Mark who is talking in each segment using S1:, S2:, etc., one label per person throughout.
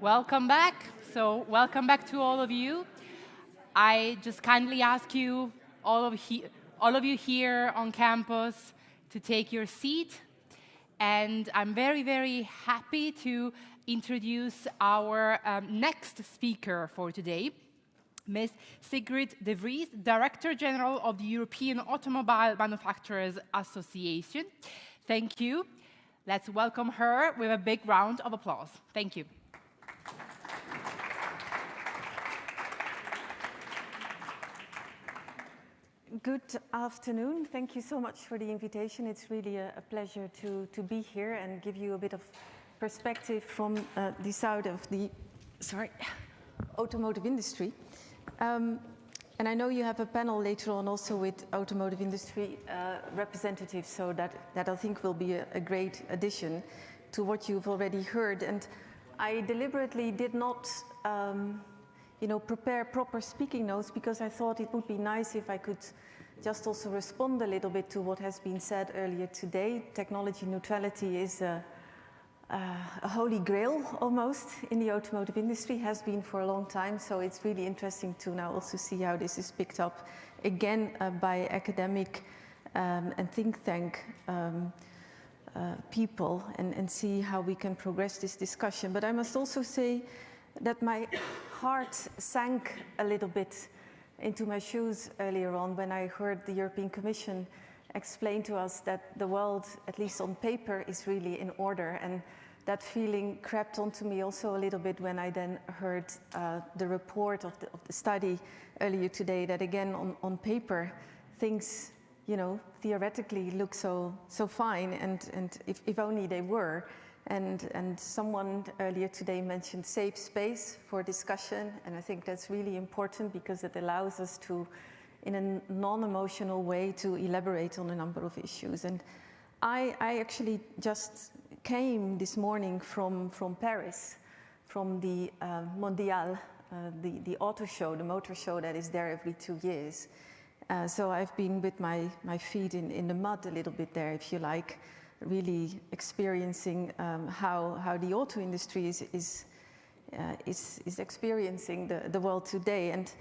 S1: Welcome back. So welcome back to all of you. I just kindly ask you, all of you here on campus, to take your seat. And I'm very, very happy to introduce our next speaker for today, Ms. Sigrid de Vries, Director General of the European Automobile Manufacturers Association. Thank you. Let's welcome her with a big round of applause. Thank you.
S2: Good afternoon. Thank you so much for the invitation. It's really a pleasure to be here and give you a bit of perspective from the side of the automotive industry. And I know you have a panel later on also with automotive industry representatives, so that I think will be a great addition to what you've already heard. And I deliberately did not prepare proper speaking notes because I thought it would be nice if I could just also respond a little bit to what has been said earlier today. Technology neutrality is a holy grail almost in the automotive industry, has been for a long time, so it's really interesting to now also see how this is picked up again by academic and think tank people and see how we can progress this discussion. But I must also say that my heart sank a little bit into my shoes earlier on when I heard the European Commission explain to us that the world, at least on paper, is really in order. And that feeling crept onto me also a little bit when I then heard the report of the study earlier today, that again on paper things theoretically look so fine, and if only they were. And someone earlier today mentioned safe space for discussion, and I think that's really important because it allows us to, in a non-emotional way, to elaborate on a number of issues. And I actually just came this morning from Paris, from the Mondial, the auto show, the motor show that is there every 2 years. So I've been with my feet in the mud a little bit there, if you like, really experiencing how the auto industry is experiencing the world today. And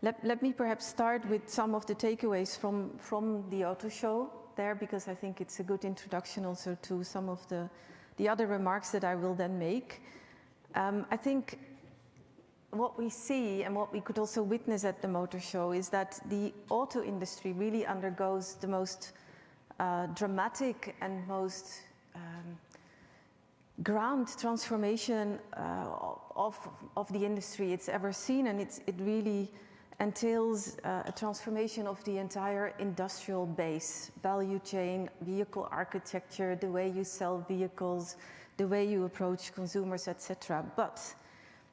S2: let me perhaps start with some of the takeaways from the auto show there, because I think it's a good introduction also to some of the other remarks that I will then make. I think what we see and what we could also witness at the motor show is that the auto industry really undergoes the most dramatic and most grand transformation of the industry it's ever seen, and it really entails a transformation of the entire industrial base, value chain, vehicle architecture, the way you sell vehicles, the way you approach consumers, etc. But,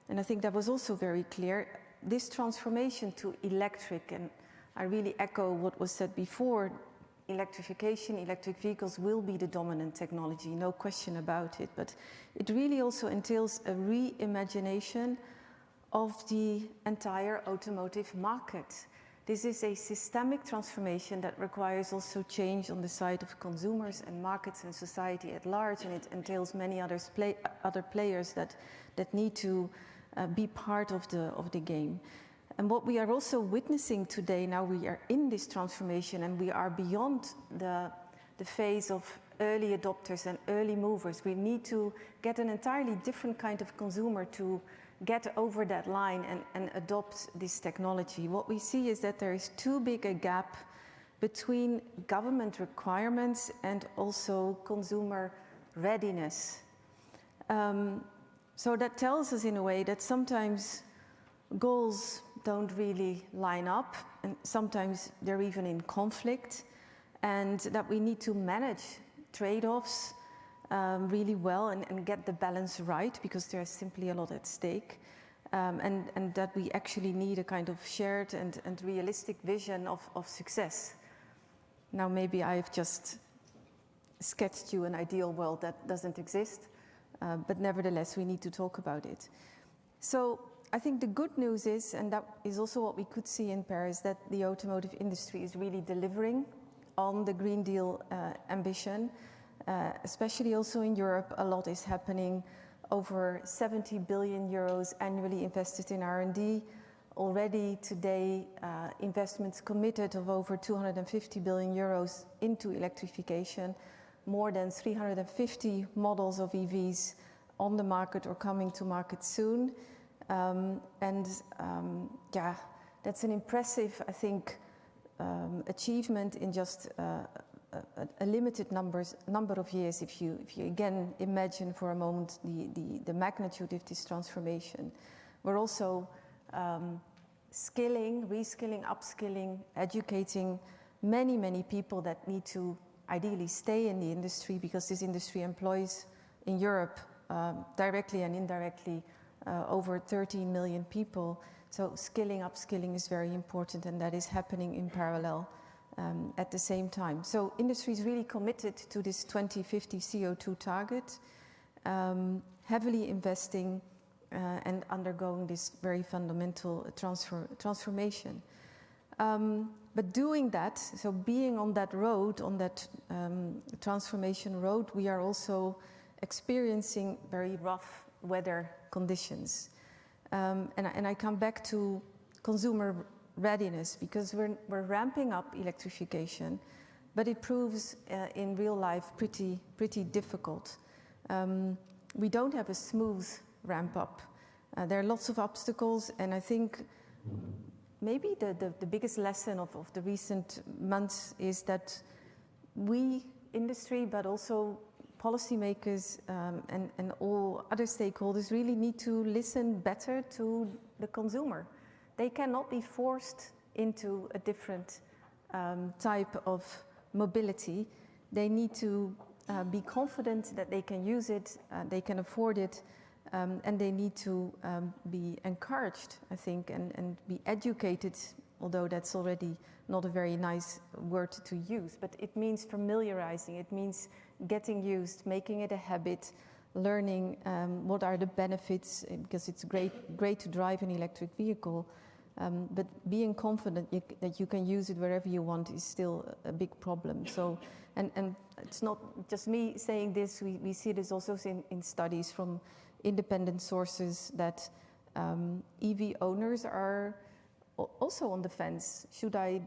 S2: and I think that was also very clear, this transformation to electric, and I really echo what was said before, electrification, electric vehicles will be the dominant technology, no question about it, but it really also entails a reimagination of the entire automotive market. This is a systemic transformation that requires also change on the side of consumers and markets and society at large, and it entails many other players that need to be part of the game. And what we are also witnessing today, now we are in this transformation and we are beyond the phase of early adopters and early movers. We need to get an entirely different kind of consumer to get over that line and adopt this technology. What we see is that there is too big a gap between government requirements and also consumer readiness. So that tells us in a way that sometimes goals don't really line up, and sometimes they're even in conflict, and that we need to manage trade-offs really well and get the balance right, because there's simply a lot at stake, and that we actually need a kind of shared and realistic vision of success. Now maybe I've just sketched you an ideal world that doesn't exist, but nevertheless we need to talk about it. So I think the good news is, and that is also what we could see in Paris, that the automotive industry is really delivering on the Green Deal ambition, especially also in Europe. A lot is happening over 70 billion euros annually invested in R&D. Already today, investments committed of over 250 billion euros into electrification, more than 350 models of EVs on the market or coming to market soon. Yeah, that's an impressive, I think, achievement in just a limited number of years. If you again imagine for a moment the magnitude of this transformation, we're also skilling, reskilling, upskilling, educating many people that need to ideally stay in the industry, because this industry employs in Europe directly and indirectly over 13 million people. So skilling, upskilling is very important, and that is happening in parallel at the same time. So industry is really committed to this 2050 CO2 target, heavily investing and undergoing this very fundamental transformation. But doing that, so being on that road, on that transformation road, we are also experiencing very rough weather conditions. And I come back to consumer readiness, because we're ramping up electrification, but it proves in real life pretty difficult. We don't have a smooth ramp up. There are lots of obstacles, and I think maybe the biggest lesson of the recent months is that we, industry, but also policymakers and all other stakeholders really need to listen better to the consumer. They cannot be forced into a different type of mobility. They need to be confident that they can use it, they can afford it, and they need to be encouraged, I think, and be educated, although that's already not a very nice word to use, but it means familiarizing, it means getting used, making it a habit, learning what are the benefits, because it's great to drive an electric vehicle, but being confident that you can use it wherever you want is still a big problem. So, and it's not just me saying this, we see this also in studies from independent sources that EV owners are also on the fence. Should I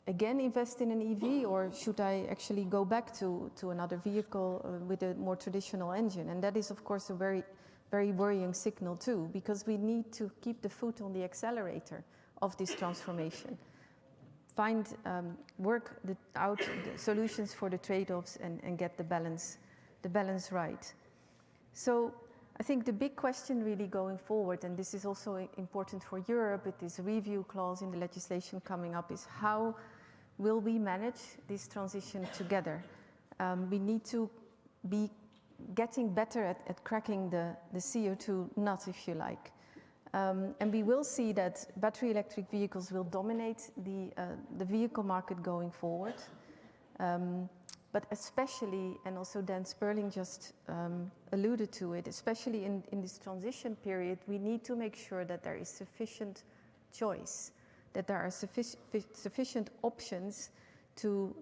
S2: again invest in an EV, or should I actually go back to another vehicle with a more traditional engine? And that is, of course, a very worrying signal too, because we need to keep the foot on the accelerator of this transformation. Work out the solutions for the trade-offs and get the balance right. So I think the big question really going forward, and this is also important for Europe, with this review clause in the legislation coming up, is how will we manage this transition together? We need to be getting better at cracking the CO2 nut, if you like. And we will see that battery electric vehicles will dominate the vehicle market going forward. But especially, and also Dan Sperling just alluded to it, especially in this transition period, we need to make sure that there is sufficient choice, that there are sufficient options to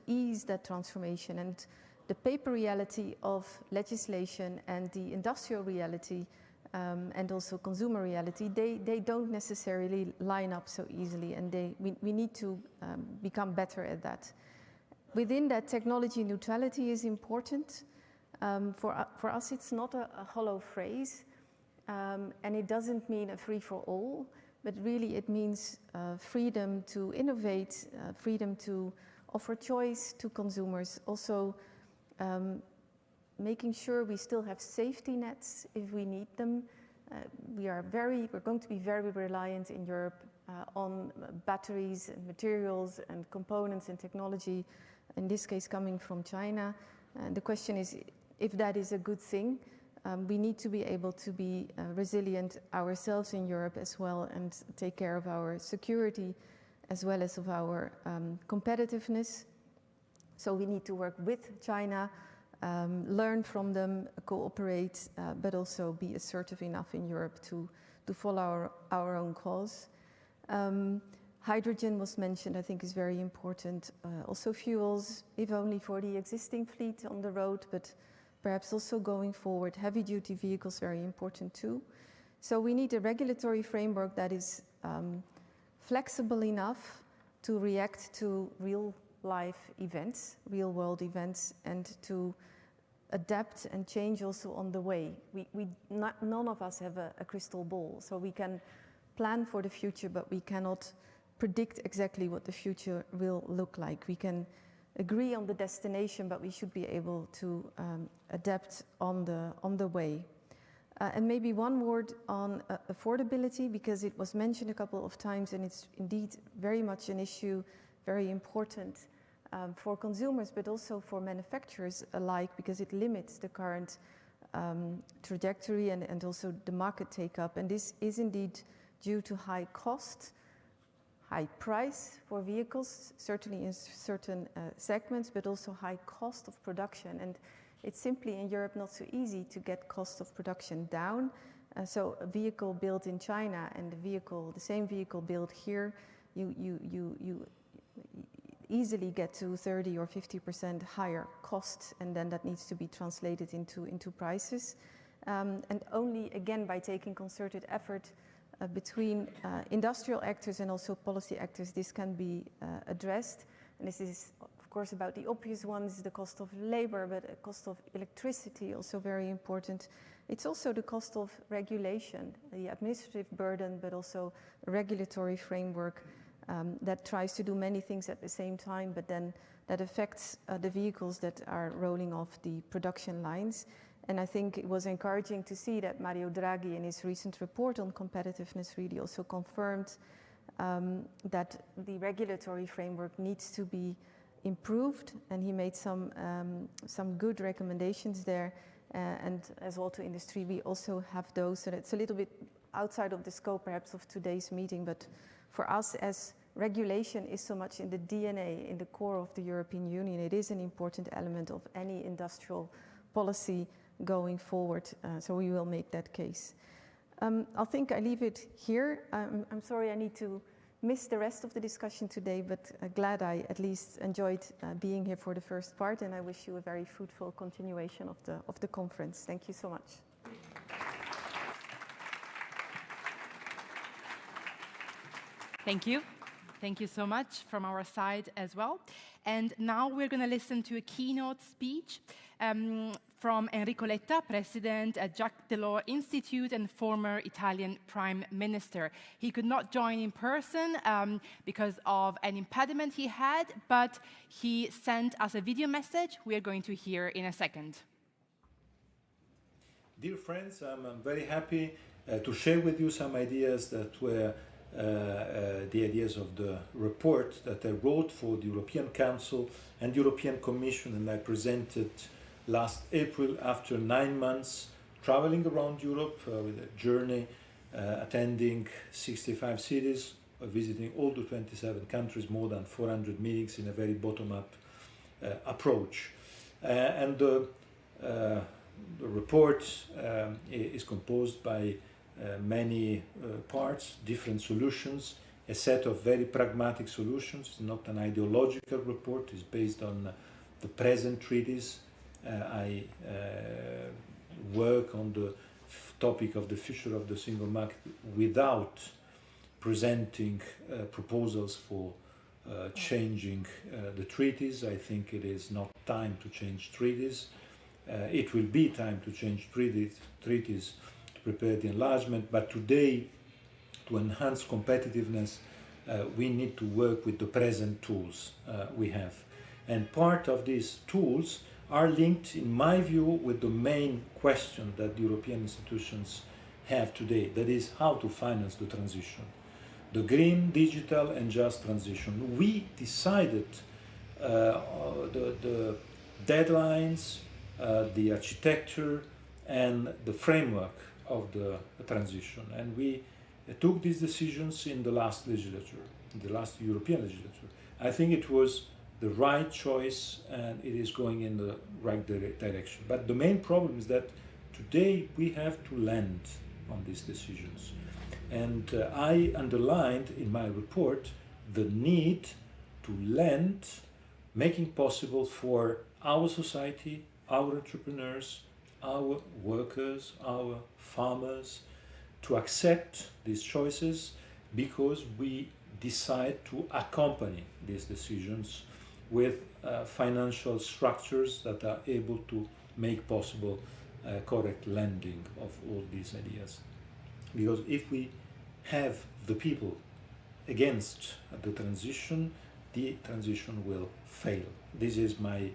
S2: ease that transformation. And the paper reality of legislation and the industrial reality and also consumer reality, they don't necessarily line up so easily, and we need to become better at that. Within that, technology neutrality is important. For us, it's not a hollow phrase, and it doesn't mean a free-for-all, but really it means freedom to innovate, freedom to offer choice to consumers, also making sure we still have safety nets if we need them. We're going to be very reliant in Europe on batteries and materials and components and technology, in this case coming from China. And the question is if that is a good thing. We need to be able to be resilient ourselves in Europe as well, and take care of our security as well as of our competitiveness. So we need to work with China, learn from them, cooperate, but also be assertive enough in Europe to follow our own cause. Hydrogen was mentioned, I think is very important. Also fuels, if only for the existing fleet on the road, but perhaps also going forward, heavy-duty vehicles very important too. So we need a regulatory framework that is flexible enough to react to real-life events, real-world events, and to adapt and change also on the way. None of us have a crystal ball, so we can plan for the future, but we cannot predict exactly what the future will look like. We can agree on the destination, but we should be able to adapt on the way. And maybe one word on affordability, because it was mentioned a couple of times, and it's indeed very much an issue, very important for consumers, but also for manufacturers alike, because it limits the current trajectory and also the market take-up. And this is indeed due to high cost, high price for vehicles, certainly in certain segments, but also high cost of production. And it's simply in Europe not so easy to get cost of production down. So a vehicle built in China and the same vehicle built here, you easily get to 30 or 50% higher costs, and then that needs to be translated into prices. And only, again, by taking concerted effort between industrial actors and also policy actors, this can be addressed. And this is, of course, about the obvious ones, the cost of labor, but the cost of electricity, also very important. It's also the cost of regulation, the administrative burden, but also a regulatory framework that tries to do many things at the same time, but then that affects the vehicles that are rolling off the production lines. And I think it was encouraging to see that Mario Draghi in his recent report on competitiveness really also confirmed that the regulatory framework needs to be improved, and he made some good recommendations there. And as auto industry, we also have those, and it's a little bit outside of the scope perhaps of today's meeting, but for us, as regulation is so much in the DNA, in the core of the European Union, it is an important element of any industrial policy going forward, so we will make that case. I think I leave it here. I'm sorry I need to miss the rest of the discussion today, but glad I at least enjoyed being here for the first part, and I wish you a very fruitful continuation of the conference. Thank you so much.
S1: Thank you. Thank you so much from our side as well. And now we're going to listen to a keynote speech from Enrico Letta, President at Jacques Delors Institute and former Italian Prime Minister. He could not join in person because of an impediment he had, but he sent us a video message we are going to hear in a second.
S3: Dear friends, I'm very happy to share with you some ideas that were the ideas of the report that I wrote for the European Council and European Commission, and I presented last April after 9 months traveling around Europe with a journey attending 65 cities, visiting all the 27 countries, more than 400 meetings in a very bottom-up approach. And the report is composed by many parts, different solutions, a set of very pragmatic solutions. It's not an ideological report, it's based on the present treaties. I work on the topic of the future of the single market without presenting proposals for changing the treaties. I think it is not time to change treaties. It will be time to change treaties to prepare the enlargement, but today, to enhance competitiveness, we need to work with the present tools we have. And part of these tools are linked, in my view, with the main question that the European institutions have today, that is how to finance the transition. The green, digital and just transition. We decided the deadlines, the architecture and the framework of the transition, and we took these decisions in the last legislature, in the last European legislature. I think it was the right choice and it is going in the right direction. But the main problem is that today we have to land on these decisions. And I underlined in my report the need to land, making possible for our society, our entrepreneurs, our workers, our farmers to accept these choices, because we decide to accompany these decisions with financial structures that are able to make possible correct lending of all these ideas. Because if we have the people against the transition will fail. This is my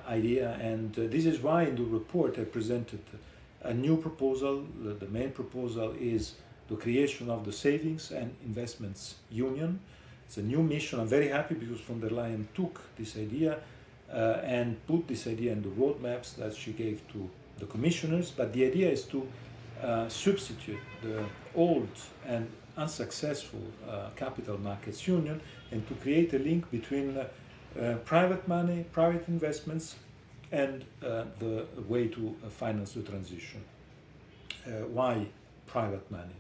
S3: idea, and this is why in the report I presented a new proposal. The main proposal is the creation of the Savings and Investments Union. It's a new mission. I'm very happy because von der Leyen took this idea and put this idea in the roadmaps that she gave to the commissioners. But the idea is to substitute the old and unsuccessful capital markets union and to create a link between private money, private investments, and the way to finance the transition. Why private money?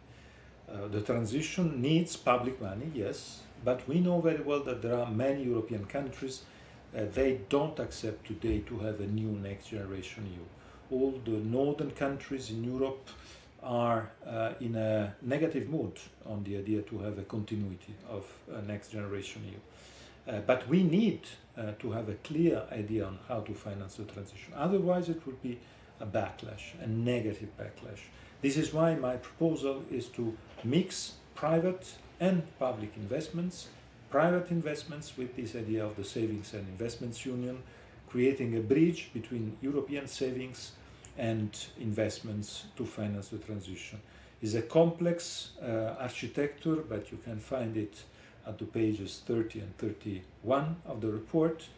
S3: The transition needs public money, yes, but we know very well that there are many European countries they don't accept today to have a new next generation EU. All the northern countries in Europe are in a negative mood on the idea to have a continuity of next generation EU. But we need to have a clear idea on how to finance the transition. Otherwise it would be a backlash, a negative backlash. This is why my proposal is to mix private and public investments, private investments with this idea of the Savings and Investments Union, creating a bridge between European savings and investments to finance the transition. It's a complex architecture, but you can find it at the pages 30 and 31 of the report.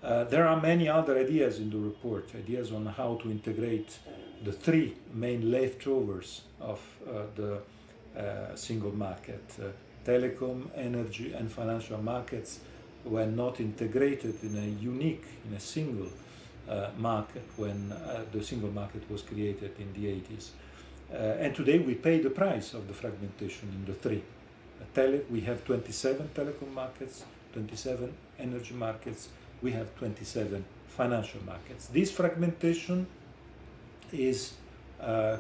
S3: There are many other ideas in the report, ideas on how to integrate the three main leftovers of the single market. Telecom, energy, and financial markets were not integrated in a single market when the single market was created in the 80s. And today we pay the price of the fragmentation in the three. We have 27 telecom markets, 27 energy markets, we have 27 financial markets. This fragmentation is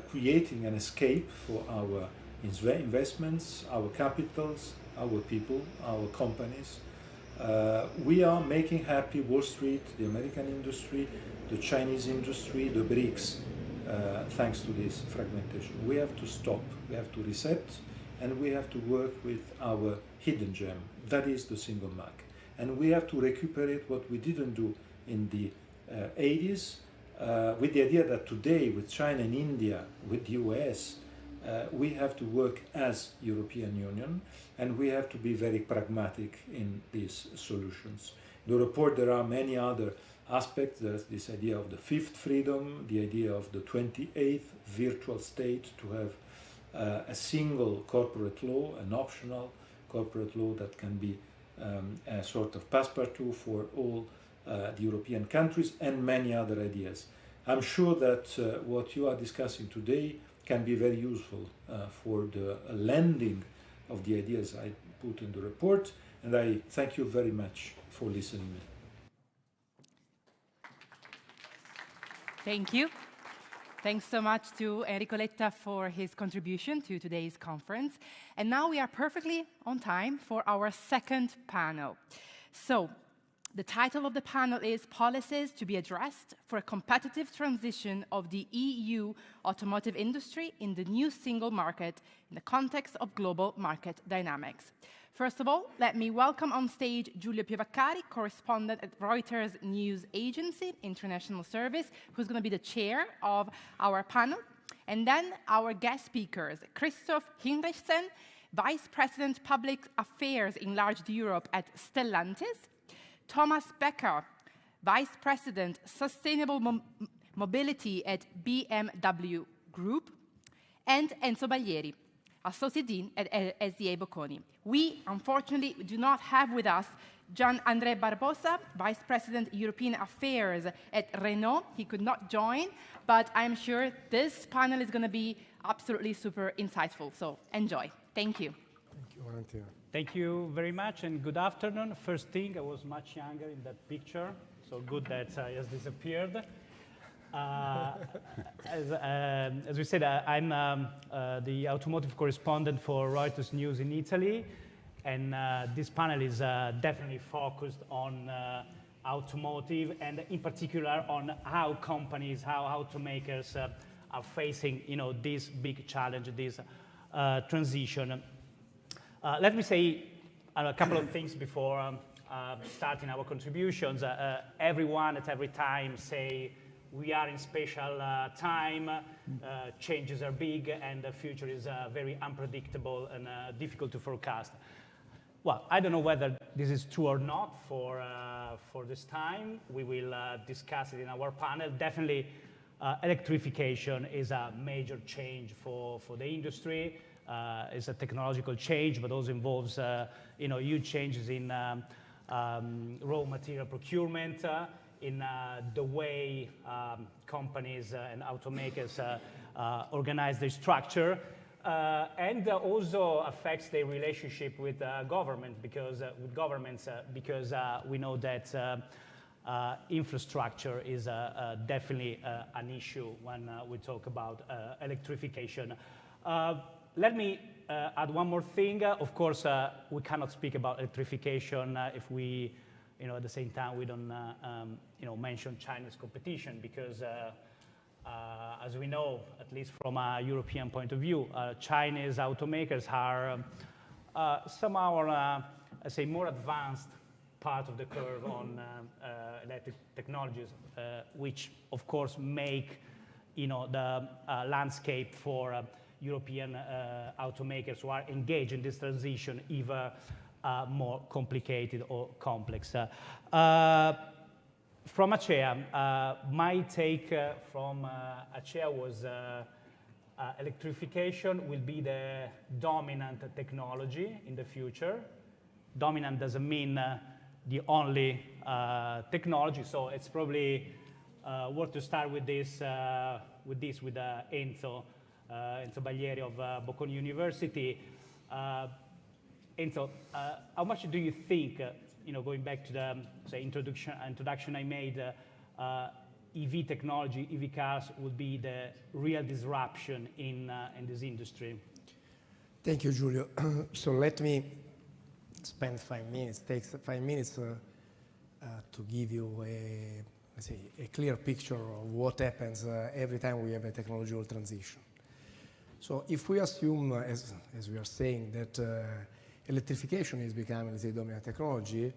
S3: creating an escape for our investments, our capitals, our people, our companies. We are making happy Wall Street, the American industry, the Chinese industry, the BRICS, thanks to this fragmentation. We have to stop, we have to reset, and we have to work with our hidden gem, that is the single market. And we have to recuperate what we didn't do in the 80s, with the idea that today with China and India, with the US, we have to work as European Union, and we have to be very pragmatic in these solutions. In the report there are many other aspects. There's this idea of the fifth freedom, the idea of the 28th virtual state, to have a single corporate law, an optional corporate law that can be a sort of passepartout for all the European countries, and many other ideas. I'm sure that what you are discussing today can be very useful for the lending of the ideas I put in the report, and I thank you very much for listening to me.
S1: Thank you. Thanks so much to Enrico Letta for his contribution to today's conference. And now we are perfectly on time for our second panel. So, the title of the panel is Policies to be Addressed for a Competitive Transition of the EU Automotive Industry in the New Single Market in the Context of Global Market Dynamics. First of all, let me welcome on stage Giulio Piovaccari, correspondent at Reuters News Agency International Service, who's going to be the chair of our panel. And then our guest speakers, Christoph Hinrichsen, Vice President Public Affairs Enlarged Europe at Stellantis, Thomas Becker, Vice President Sustainable Mobility at BMW Group, and Enzo Baglieri, Associate Dean at SDA Bocconi. We, unfortunately, do not have with us Gian-André Barbosa, Vice President European Affairs at Renault. He could not join, but I'm sure this panel is going to be absolutely super insightful. So enjoy. Thank you.
S4: Thank you, Valentina.
S5: Thank you very much, and good afternoon. First thing, I was much younger in that picture.
S4: so good that he has disappeared. As we said, I'm the automotive correspondent for Reuters News in Italy, and this panel is definitely focused on automotive, and in particular on how companies, how automakers are facing, this big challenge, this transition. Let me say a couple of things before starting our contributions. Everyone at every time say we are in special time, changes are big, and the future is very unpredictable and difficult to forecast. Well, I don't know whether this is true or not for this time. We will discuss it in our panel. Definitely, electrification is a major change for the industry. It's a technological change, but also involves huge changes in raw material procurement, in the way companies and automakers organize their structure, and also affects their relationship with government, because we know that infrastructure is definitely an issue when we talk about electrification. Let me add one more thing. Of course, we cannot speak about electrification if we, at the same time, we don't, mention Chinese competition, because as we know, at least from a European point of view, Chinese automakers are somehow, I say, more advanced part of the curve on electric technologies, which, of course, make, the landscape for European automakers who are engaged in this transition even more complicated or complex. From ACEA, my take from ACEA was electrification will be the dominant technology in the future. Dominant doesn't mean the only technology, so it's probably worth to start with this with Enzo Baglieri of Bocconi University. Enzo, how much do you think, going back to the introduction I made, EV technology, EV cars would be the real disruption in this industry?
S5: Thank you, Giulio. So let me spend 5 minutes, takes 5 minutes to give you a clear picture of what happens every time we have a technological transition. So if we assume, as we are saying, that electrification is becoming, let's say, dominant technology,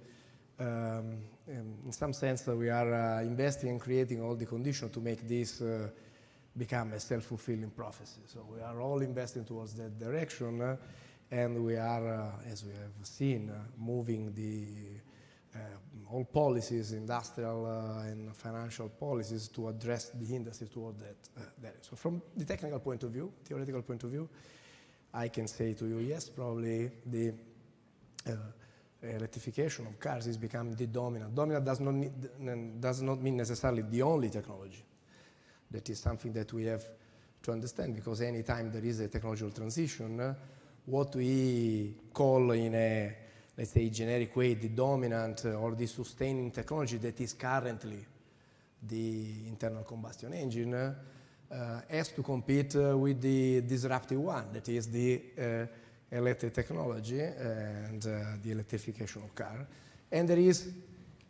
S5: in some sense we are investing and creating all the conditions to make this become a self-fulfilling prophecy. So we are all investing towards that direction, and we are, as we have seen, moving all policies, industrial and financial policies, to address the industry toward that. So from the technical point of view, theoretical point of view, I can say to you, yes, probably the electrification of cars is becoming the dominant. Dominant does not mean necessarily the only technology. That is something that we have to understand, because anytime there is a technological transition, what we call in a, let's say, generic way, the dominant or the sustaining technology that is currently the internal combustion engine, has to compete with the disruptive one, that is the electric technology and the electrification of car. And there is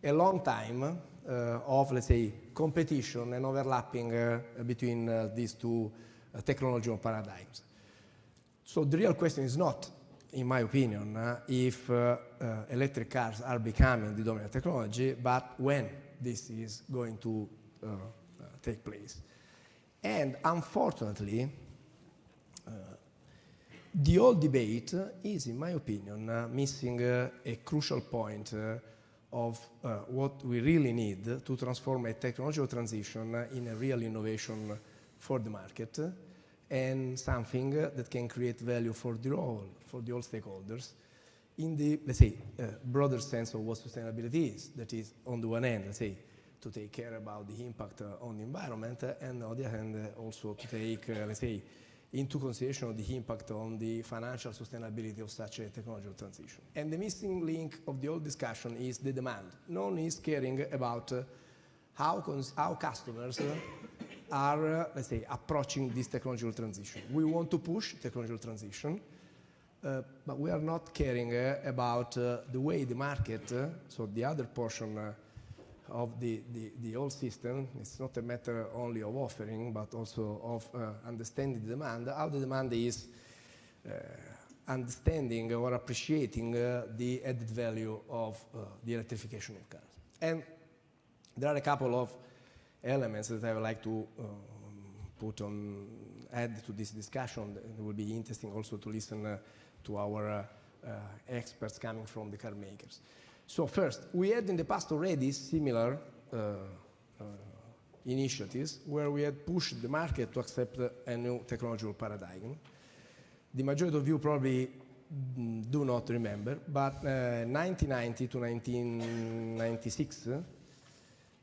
S5: a long time of, let's say, competition and overlapping between these two technological paradigms. So the real question is not, in my opinion, if electric cars are becoming the dominant technology, but when this is going to take place. And unfortunately, the whole debate is, in my opinion, missing a crucial point of what we really need to transform a technological transition in a real innovation for the market, and something that can create value for the all stakeholders in the, let's say, broader sense of what sustainability is. That is, on the one hand, let's say, to take care about the impact on the environment, and on the other hand, also to take, let's say, into consideration of the impact on the financial sustainability of such a technological transition. And the missing link of the whole discussion is the demand. No one is caring about how customers are, let's say, approaching this technological transition. We want to push technological transition, but we are not caring about the way the market, so the other portion of the whole system. It's not a matter only of offering, but also of understanding the demand, how the demand is understanding or appreciating the added value of the electrification of cars. And there are a couple of elements that I would like to add to this discussion. It will be interesting also to listen to our experts coming from the car makers. So first, we had in the past already similar initiatives where we had pushed the market to accept a new technological paradigm. The majority of you probably do not remember, but 1990 to 1996,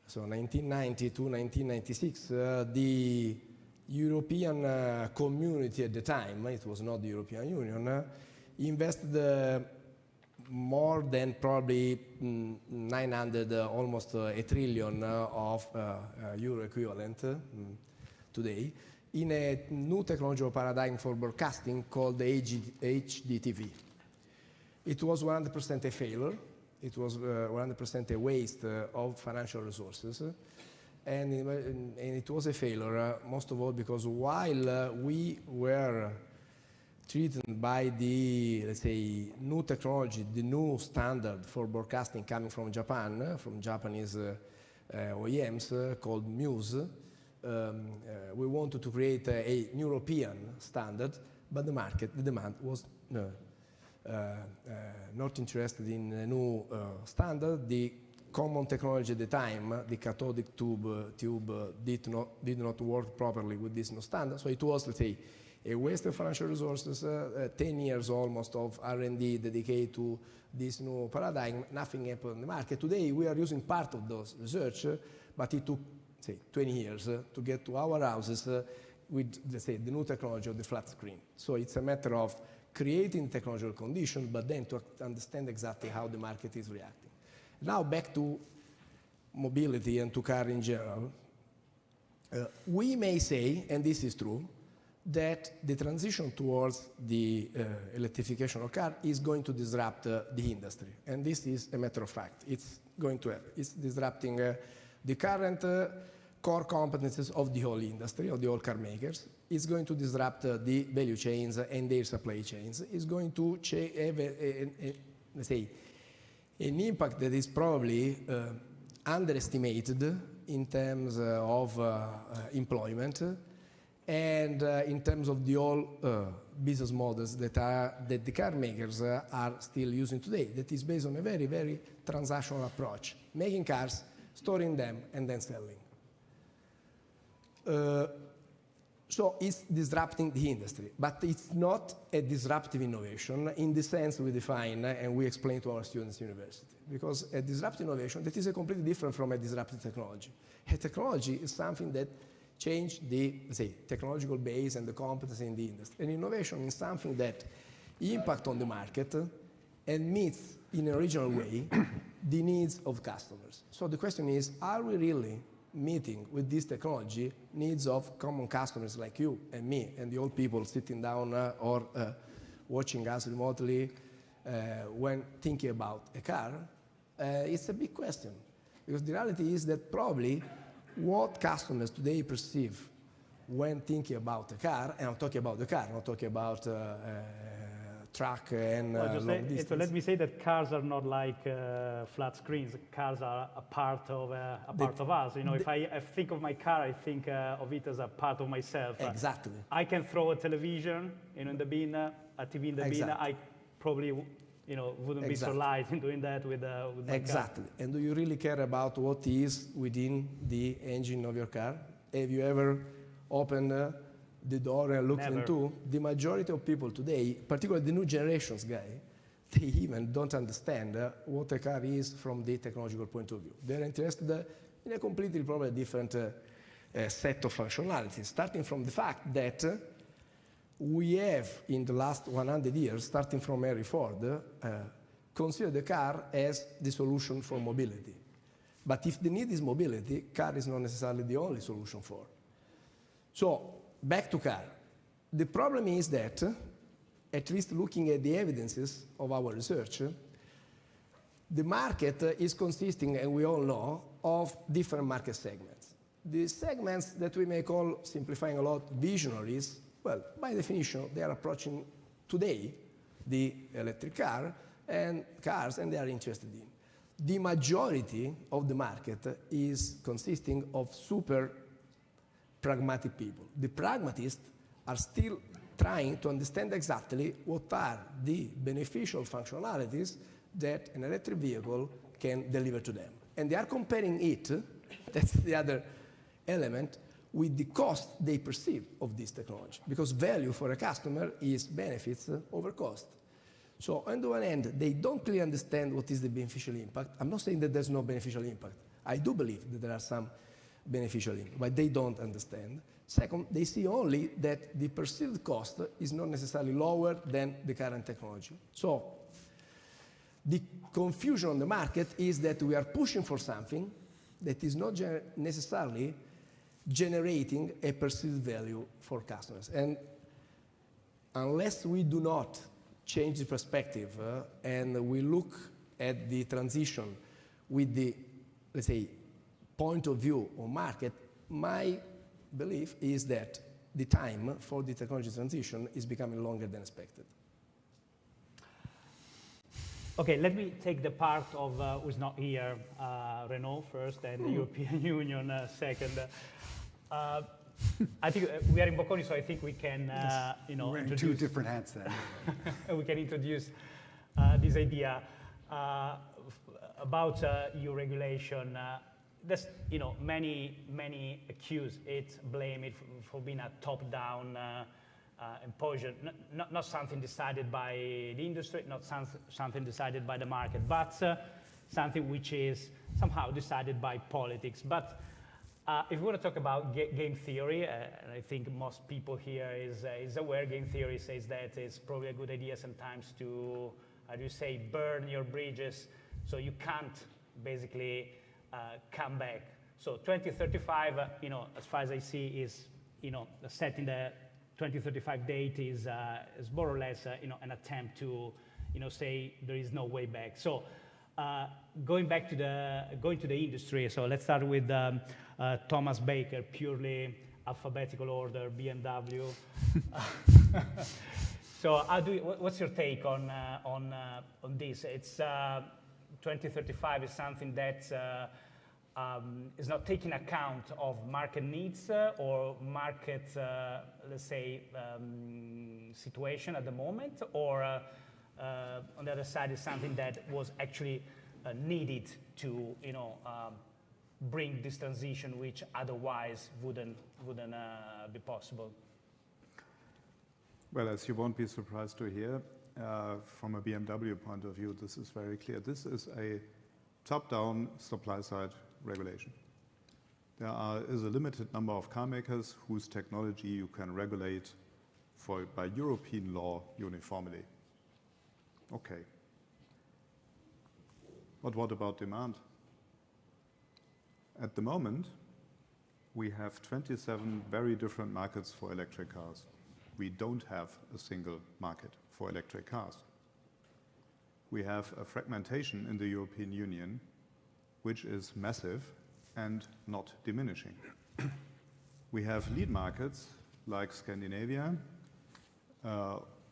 S5: so 1990 to 1996, the European community at the time, it was not the European Union, invested more than probably 900, almost a trillion of euro equivalent today in a new technological paradigm for broadcasting called the HDTV. It was 100% a failure. It was 100% a waste of financial resources. And it was a failure, most of all because while we were treated by the, let's say, new technology, the new standard for broadcasting coming from Japan, from Japanese OEMs called Muse, we wanted to create a European standard, but the demand was not interested in a new standard. The common technology at the time, the cathodic tube did not work properly with this new standard. So it was, let's say, a waste of financial resources, 10 years almost of R&D dedicated to this new paradigm. Nothing happened in the market. Today we are using part of those research, but it took, say, 20 years to get to our houses with, let's say, the new technology of the flat screen. So it's a matter of creating technological conditions, but then to understand exactly how the market is reacting. Now back to mobility and to car in general. We may say, and this is true, that the transition towards the electrification of car is going to disrupt the industry. And this is a matter of fact. It's going to happen. It's disrupting the current core competences of the whole industry, of the whole car makers. It's going to disrupt the value chains and their supply chains. It's going to have, let's say, an impact that is probably underestimated in terms of employment and in terms of the whole business models that the car makers are still using today, that is based on a very, very transactional approach, making cars, storing them, and then selling. So it's disrupting the industry, but it's not a disruptive innovation in the sense we define and we explain to our students in university. Because a disruptive innovation, that is completely different from a disruptive technology. A technology is something that changed the, let's say, technological base and the competence in the industry. An innovation is something that impacts on the market and meets in a regional way the needs of customers. So the question is, are we really meeting with this technology needs of common customers like you and me and the old people sitting down or watching us remotely when thinking about a car? It's a big question, because the reality is that probably what customers today perceive when thinking about a car, and I'm talking about the car, not talking about truck and long distance.
S4: So let me say that cars are not like flat screens. Cars are a part of us. You know, if I think of my car, I think of it as a part of myself.
S5: Exactly.
S4: I can throw a television, in the bin, a TV in the bin. I probably, wouldn't be so light in doing that with my
S5: exactly.
S4: car.
S5: And do you really care about what is within the engine of your car? Have you ever opened the door and looked into? The majority of people today, particularly the new generations guy, they even don't understand what a car is from the technological point of view. They're interested in a completely probably different set of functionalities, starting from the fact that we have, in the last 100 years, starting from Henry Ford, considered the car as the solution for mobility. But if the need is mobility, car is not necessarily the only solution for. So, back to car. The problem is that, at least looking at the evidences of our research, the market is consisting, and we all know, of different market segments. The segments that we may call, simplifying a lot, visionaries, well, by definition, they are approaching today the electric car and cars, and they are interested in. The majority of the market is consisting of super pragmatic people. The pragmatists are still trying to understand exactly what are the beneficial functionalities that an electric vehicle can deliver to them. And they are comparing it, that's the other element, with the cost they perceive of this technology. Because value for a customer is benefits over cost. So on the one hand, they don't clearly understand what is the beneficial impact. I'm not saying that there's no beneficial impact. I do believe that there are some beneficial impact, but they don't understand. Second, they see only that the perceived cost is not necessarily lower than the current technology. So the confusion on the market is that we are pushing for something that is not necessarily generating a perceived value for customers. And unless we do not change the perspective and we look at the transition with the, let's say, point of view of market, my belief is that the time for the technology transition is becoming longer than expected.
S4: Okay, let me take the part of who's not here, Renault first, and the European Union second. I think we are in Bocconi, so I think we can,
S6: wearing
S4: introduce
S6: two different hats then.
S4: we can introduce this idea about EU regulation. There's, many accuse it, blame it for being a top-down imposition, not something decided by the industry, not something decided by the market, but something which is somehow decided by politics. But if we want to talk about game theory, and I think most people here is aware, game theory says that it's probably a good idea sometimes to, how do you say, burn your bridges, so you can't basically come back. So 2035, as far as I see, is, setting the 2035 date is more or less, an attempt to, say there is no way back. So going to the industry. So let's start with Thomas Baker, purely alphabetical order, BMW. So what's your take on this? It's 2035 is something that is not taking account of market needs or market, let's say, situation at the moment, or on the other side is something that was actually needed to, bring this transition, which otherwise wouldn't be possible.
S6: Well, as you won't be surprised to hear, from a BMW point of view, this is very clear. This is a top-down supply-side regulation. There is a limited number of car makers whose technology you can regulate by European law uniformly. Okay. But what about demand? At the moment, we have 27 very different markets for electric cars. We don't have a single market for electric cars. We have a fragmentation in the European Union, which is massive and not diminishing. We have lead markets like Scandinavia,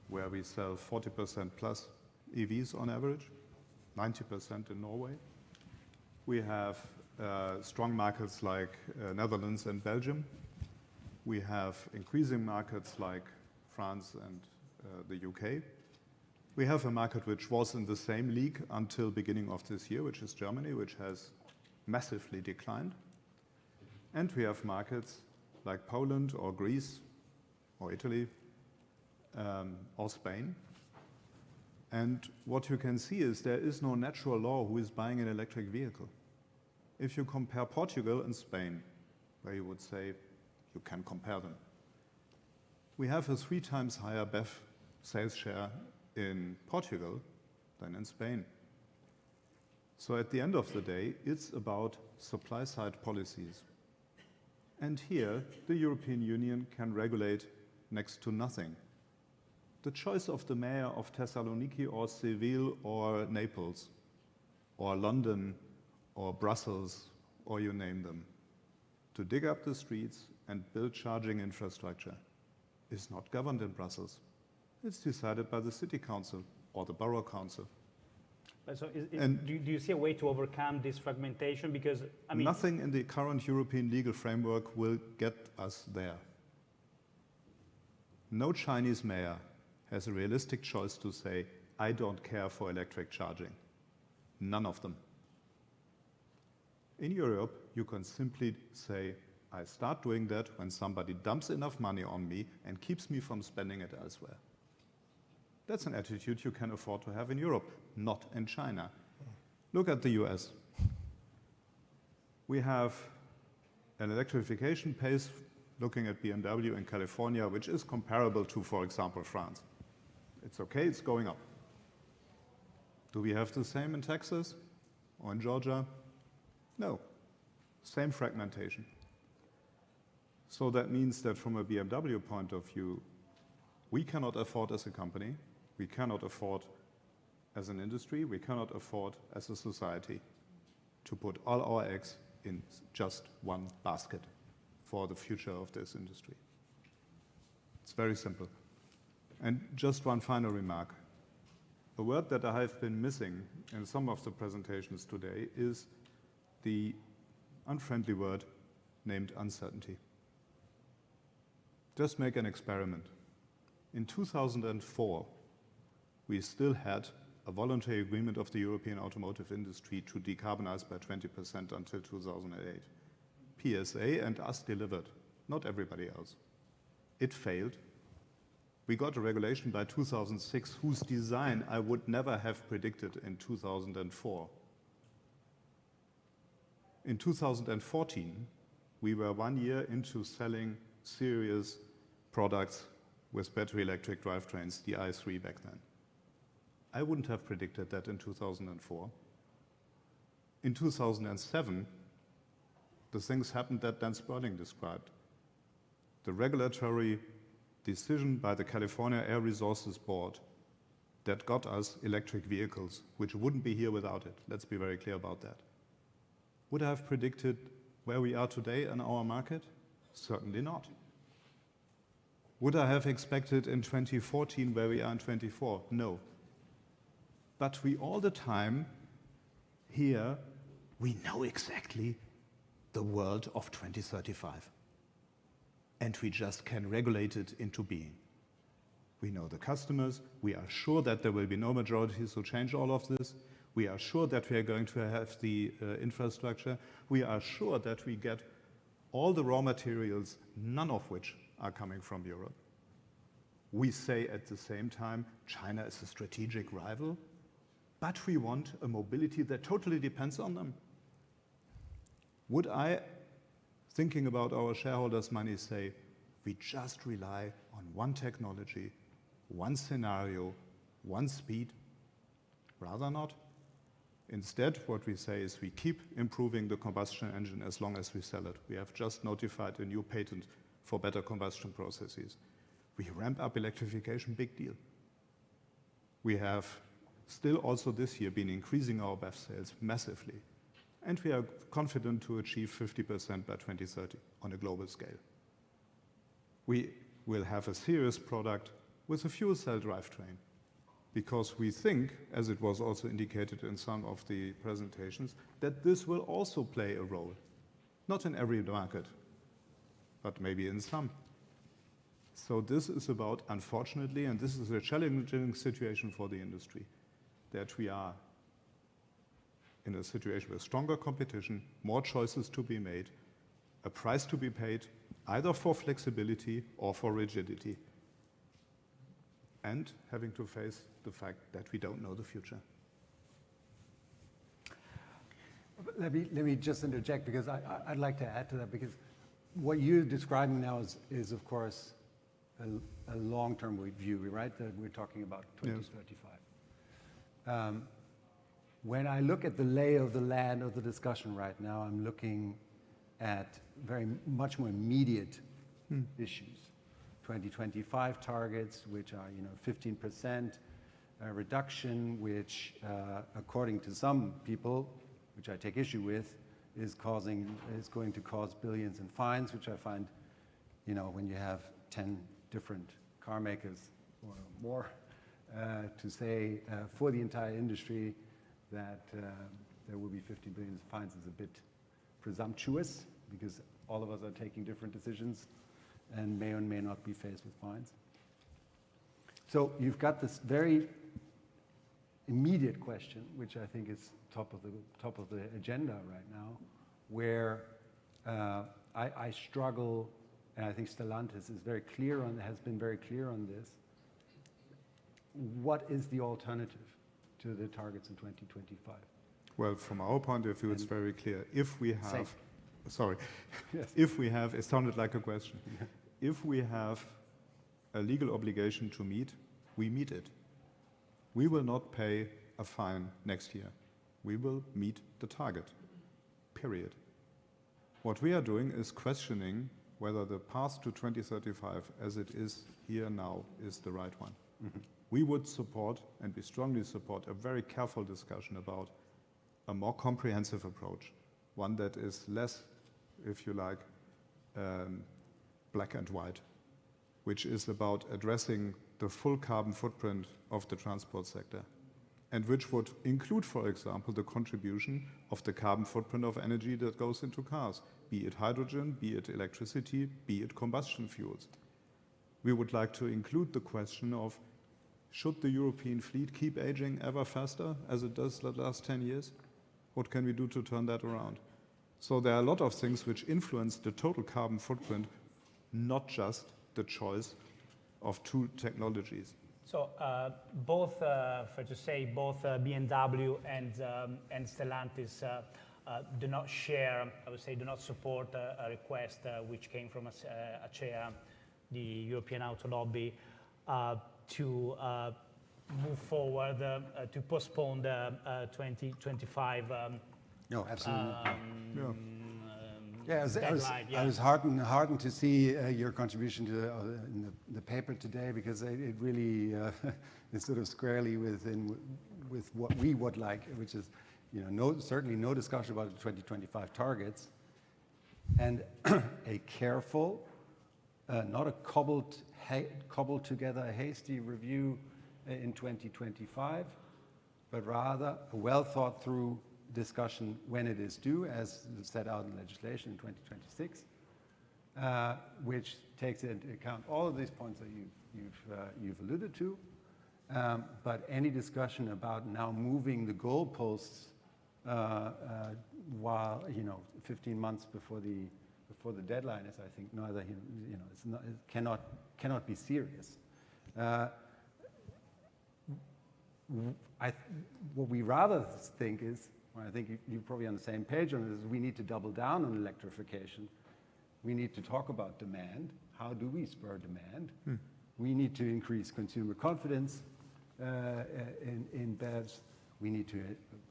S6: where we sell 40% plus EVs on average, 90% in Norway. We have strong markets like Netherlands and Belgium. We have increasing markets like France and the UK. We have a market which was in the same league until beginning of this year, which is Germany, which has massively declined. And we have markets like Poland or Greece or Italy or Spain. And what you can see is there is no natural law who is buying an electric vehicle. If you compare Portugal and Spain, where you would say you can compare them, We have a 3 times higher BEV sales share in Portugal than in Spain. So at the end of the day, it's about supply-side policies. And here, the European Union can regulate next to nothing. The choice of the mayor of Thessaloniki or Seville or Naples or London or Brussels or you name them, to dig up the streets and build charging infrastructure is not governed in Brussels. It's decided by the city council or the borough council.
S4: So do you see a way to overcome this fragmentation? Because, I mean,
S6: nothing in the current European legal framework will get us there. No Chinese mayor has a realistic choice to say, I don't care for electric charging. None of them. In Europe, you can simply say, I start doing that when somebody dumps enough money on me and keeps me from spending it elsewhere. That's an attitude you can afford to have in Europe, not in China. Look at the US. We have an electrification pace, looking at BMW in California, which is comparable to, for example, France. It's okay, it's going up. Do we have the same in Texas or in Georgia? No. Same fragmentation. So that means that from a BMW point of view, we cannot afford as a company, we cannot afford as an industry, we cannot afford as a society to put all our eggs in just one basket for the future of this industry. It's very simple. And just one final remark. A word that I have been missing in some of the presentations today is the unfriendly word named uncertainty. Just make an experiment. In 2004, we still had a voluntary agreement of the European automotive industry to decarbonize by 20% until 2008. PSA and us delivered, not everybody else. It failed. We got a regulation by 2006 whose design I would never have predicted in 2004. In 2014, we were 1 year into selling serious products with battery electric drivetrains, the i3 back then. I wouldn't have predicted that in 2004. In 2007, the things happened that Dan Sperling described. The regulatory decision by the California Air Resources Board that got us electric vehicles, which wouldn't be here without it. Let's be very clear about that. Would I have predicted where we are today in our market? Certainly not. Would I have expected in 2014 where we are in 24? No. But we all the time hear, we know exactly the world of 2035. And we just can regulate it into being. We know the customers. We are sure that there will be no majorities who change all of this. We are sure that we are going to have the infrastructure. We are sure that we get all the raw materials, none of which are coming from Europe. We say at the same time, China is a strategic rival, but we want a mobility that totally depends on them. Would I, thinking about our shareholders' money, say, we just rely on one technology, one scenario, one speed? Rather not. Instead, what we say is we keep improving the combustion engine as long as we sell it. We have just notified a new patent for better combustion processes. We ramp up electrification, big deal. We have still also this year been increasing our BEV sales massively. And we are confident to achieve 50% by 2030 on a global scale. We will have a serious product with a fuel cell drivetrain because we think, as it was also indicated in some of the presentations, that this will also play a role. Not in every market, but maybe in some. So this is about, unfortunately, and this is a challenging situation for the industry, that we are in a situation with stronger competition, more choices to be made, a price to be paid either for flexibility or for rigidity, and having to face the fact that we don't know the future.
S7: Let me just interject because I'd like to add to that because what you're describing now is of course, a long-term view, right? That we're talking about 2035. When I look at the lay of the land of the discussion right now, I'm looking at much more immediate issues. 2025 targets, which are 15% reduction, which according to some people, which I take issue with, is going to cause billions in fines, which I find, when you have 10 different car makers or more, to say for the entire industry that there will be 50 billion fines is a bit presumptuous, because all of us are taking different decisions and may or may not be faced with fines. So you've got this very immediate question, which I think is top of the agenda right now, where I struggle, and I think Stellantis is very clear on, has been very clear on this. What is the alternative to the targets in 2025?
S6: Well, from our point of view, it's very clear. If we have,
S7: Same.
S6: sorry,
S7: Yes.
S6: if we have, it sounded like a question. If we have a legal obligation to meet, we meet it. We will not pay a fine next year. We will meet the target, period. What we are doing is questioning whether the path to 2035 as it is here now is the right one. We would support, and we strongly support, a very careful discussion about a more comprehensive approach, one that is less, if you like, black and white, which is about addressing the full carbon footprint of the transport sector, and which would include, for example, the contribution of the carbon footprint of energy that goes into cars, be it hydrogen, be it electricity, be it combustion fuels. We would like to include the question of, should the European fleet keep aging ever faster as it does the last 10 years? What can we do to turn that around? So there are a lot of things which influence the total carbon footprint, not just the choice of two technologies.
S4: So both, for to say, both BMW and Stellantis do not share, I would say, do not support a request which came from ACEA, the European auto lobby, to move forward, to postpone the 2025
S7: No, absolutely.
S4: deadline.
S7: I was heartened to see your contribution to in the paper today, because it really is sort of squarely with what we would like, which is, certainly no discussion about the 2025 targets, and a careful, not a cobbled together hasty review in 2025, but rather a well thought through discussion when it is due, as set out in legislation in 2026, which takes into account all of these points that you've alluded to. But any discussion about now moving the goalposts while 15 months before the deadline is, I think, neither it's not, it cannot be serious. What we rather think is, I think you're probably on the same page on this, is we need to double down on electrification. We need to talk about demand. How do we spur demand? We need to increase consumer confidence in BEVs. We need to,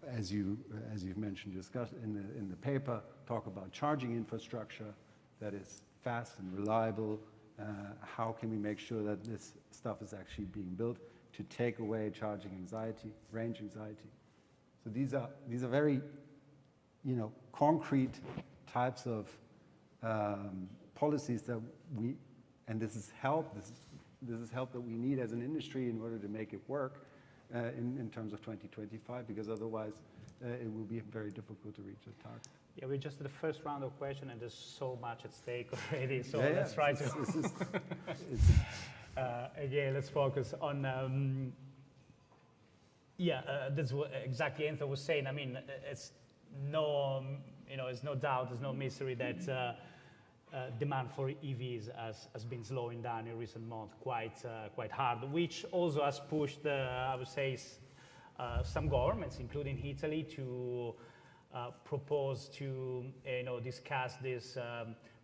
S7: as you've mentioned, discuss in the paper, talk about charging infrastructure that is fast and reliable. How can we make sure that this stuff is actually being built to take away charging anxiety, range anxiety? So these are very, concrete types of policies that we, and this is help. This is help that we need as an industry in order to make it work in terms of 2025, because otherwise it will be very difficult to reach the target.
S4: Yeah, we just did the first round of questions, and there's so much at stake already. So let's try to. Again, let's focus on. That's what exactly Enzo was saying. I mean, it's no doubt, there's no mystery that demand for EVs has been slowing down in recent months quite hard, which also has pushed, I would say, some governments, including Italy, to propose to discuss this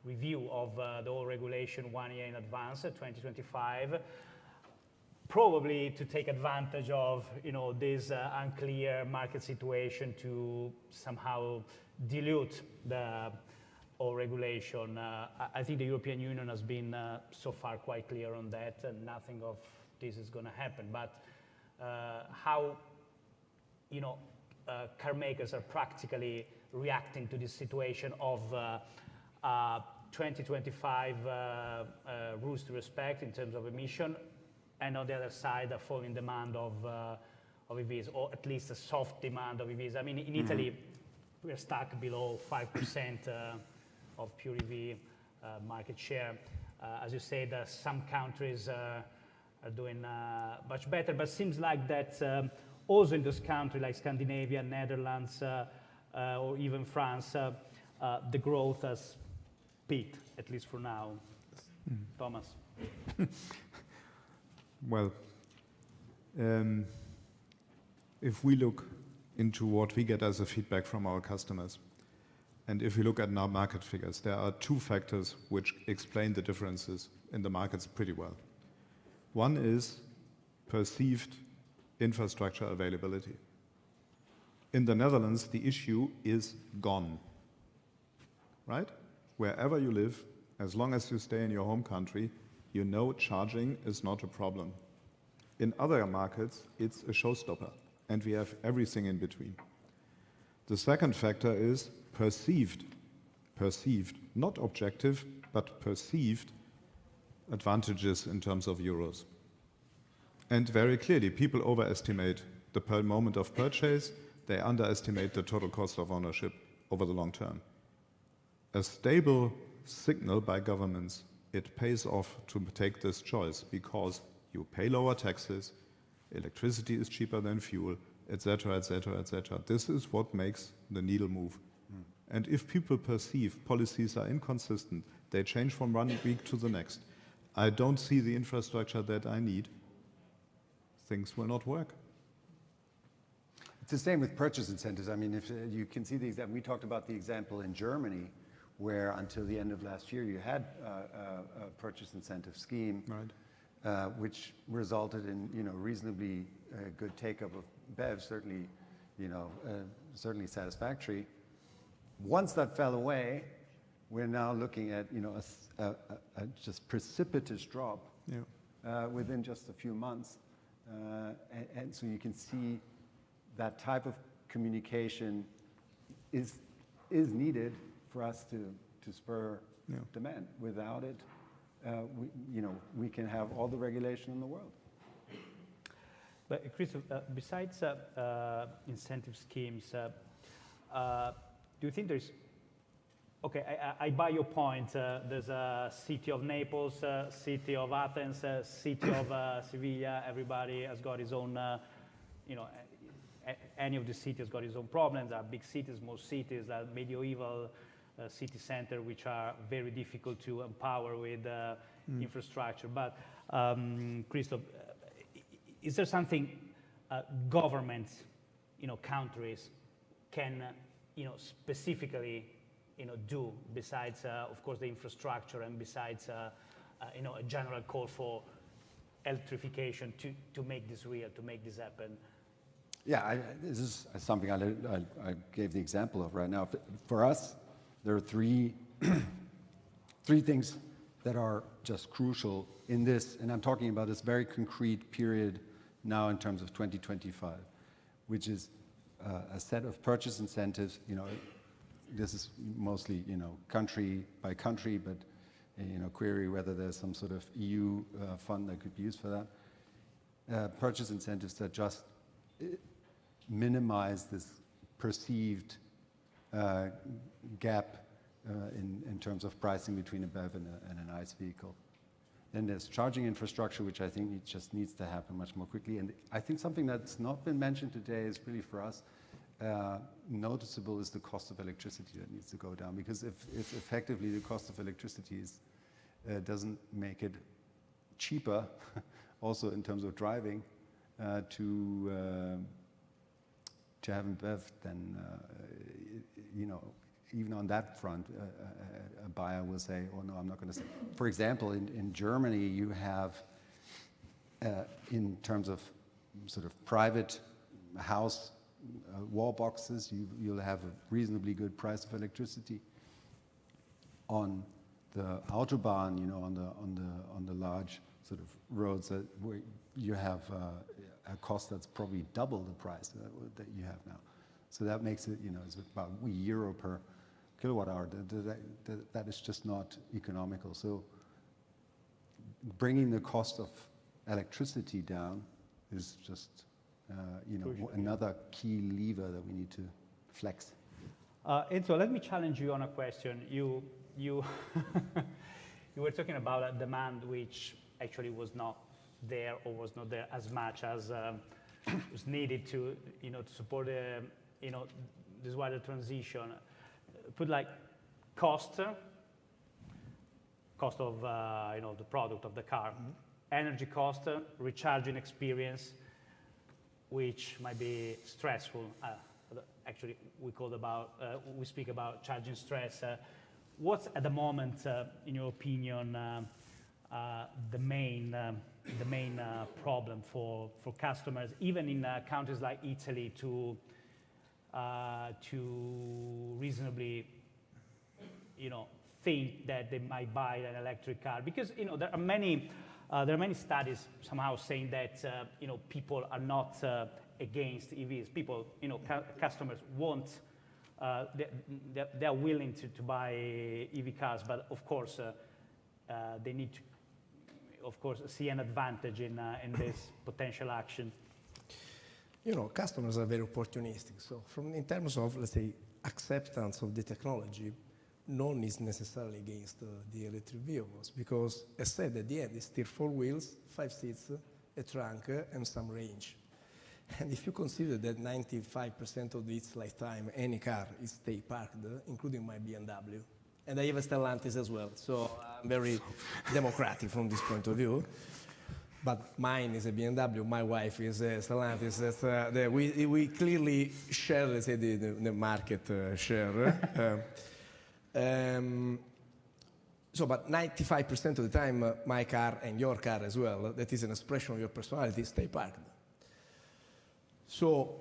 S4: review of the whole regulation 1 year in advance, 2025, probably to take advantage of this unclear market situation to somehow dilute the whole regulation. I think the European Union has been so far quite clear on that, and nothing of this is going to happen. But how car makers are practically reacting to this situation of 2025 rules to respect in terms of emission, and on the other side, a falling demand of EVs, or at least a soft demand of EVs. I mean, in Italy, we're stuck below 5% of pure EV market share. As you said, some countries are doing much better, but it seems like that also in those countries like Scandinavia, Netherlands, or even France, the growth has peaked, at least for now. Thomas?
S6: Well, if we look into what we get as a feedback from our customers, and if you look at our market figures, there are two factors which explain the differences in the markets pretty well. One is perceived infrastructure availability. In the Netherlands, the issue is gone, right? Wherever you live, as long as you stay in your home country, you know charging is not a problem. In other markets, it's a showstopper, and we have everything in between. The second factor is perceived, not objective, but perceived advantages in terms of euros. And very clearly, people overestimate the per moment of purchase, they underestimate the total cost of ownership over the long term. A stable signal by governments, it pays off to take this choice because you pay lower taxes, electricity is cheaper than fuel, etc., etc., etc. This is what makes the needle move. And if people perceive policies are inconsistent, they change from 1 week to the next. I don't see the infrastructure that I need. Things will not work.
S7: It's the same with purchase incentives. I mean, if you can see the example, we talked about the example in Germany, where until the end of last year you had a purchase incentive scheme, right, which resulted in reasonably good take-up of BEV, certainly certainly satisfactory. Once that fell away, we're now looking at a just precipitous drop within just a few months, and so you can see that type of communication is needed for us to spur demand. Without it, we can have all the regulation in the world.
S4: But Christoph, besides incentive schemes, do you think there's, okay, I buy your point, there's a city of Naples, city of Athens, city of Sevilla, everybody has got his own, any of the cities has got his own problems. There are big cities, small cities, there are medieval city centers which are very difficult to empower with infrastructure. But Christoph, is there something governments, countries can, specifically, do besides, of course, the infrastructure and besides, a general call for electrification to make this real, to make this happen?
S7: Yeah, this is something I gave the example of right now. For us, there are three things that are just crucial in this, and I'm talking about this very concrete period now in terms of 2025, which is a set of purchase incentives. This is mostly country by country, but query whether there's some sort of EU fund that could be used for that. Purchase incentives that just minimize this perceived gap in terms of pricing between a BEV and an ICE vehicle. Then there's charging infrastructure, which I think it just needs to happen much more quickly. And I think something that's not been mentioned today is really for us noticeable is the cost of electricity that needs to go down. Because if effectively the cost of electricity doesn't make it cheaper, also in terms of driving, to have a BEV, then even on that front, a buyer will say, oh no, I'm not going to say. For example, in Germany, you have, in terms of sort of private house wall boxes, you'll have a reasonably good price of electricity. On the autobahn, you know, on the large sort of roads where you have a cost that's probably double the price that you have now. So that makes it, you know, it's about €1 per kilowatt hour. That is just not economical. So bringing the cost of electricity down is just, you know, another key lever that we need to flex.
S4: Enzo, let me challenge you on a question. You you were talking about a demand which actually was not there or was not there as much as was needed to, you know, to support you know, this wider transition. Put like cost of you know, the product of the car, energy cost, recharging experience, which might be stressful. Actually, we speak about charging stress. What's at the moment, in your opinion, the main problem for customers, even in countries like Italy, to reasonably, you know, think that they might buy an electric car? Because, you know, there are many studies somehow saying that you know, people are not against EVs. People, you know, customers want. They're willing to buy EV cars, but of course they need to, of course, see an advantage in this potential action.
S5: You know, customers are very opportunistic. So, in terms of, let's say, acceptance of the technology, no one is necessarily against the electric vehicles, because, as said, at the end, it's still 4 wheels, 5 seats, a trunk, and some range. And if you consider that 95% of its lifetime, any car is stay parked, including my BMW, and I have a Stellantis as well, so I'm very democratic from this point of view. But mine is a BMW, my wife is a Stellantis. We clearly share, let's say, the market share. But 95% of the time, my car and your car as well, that is an expression of your personality, stay parked. So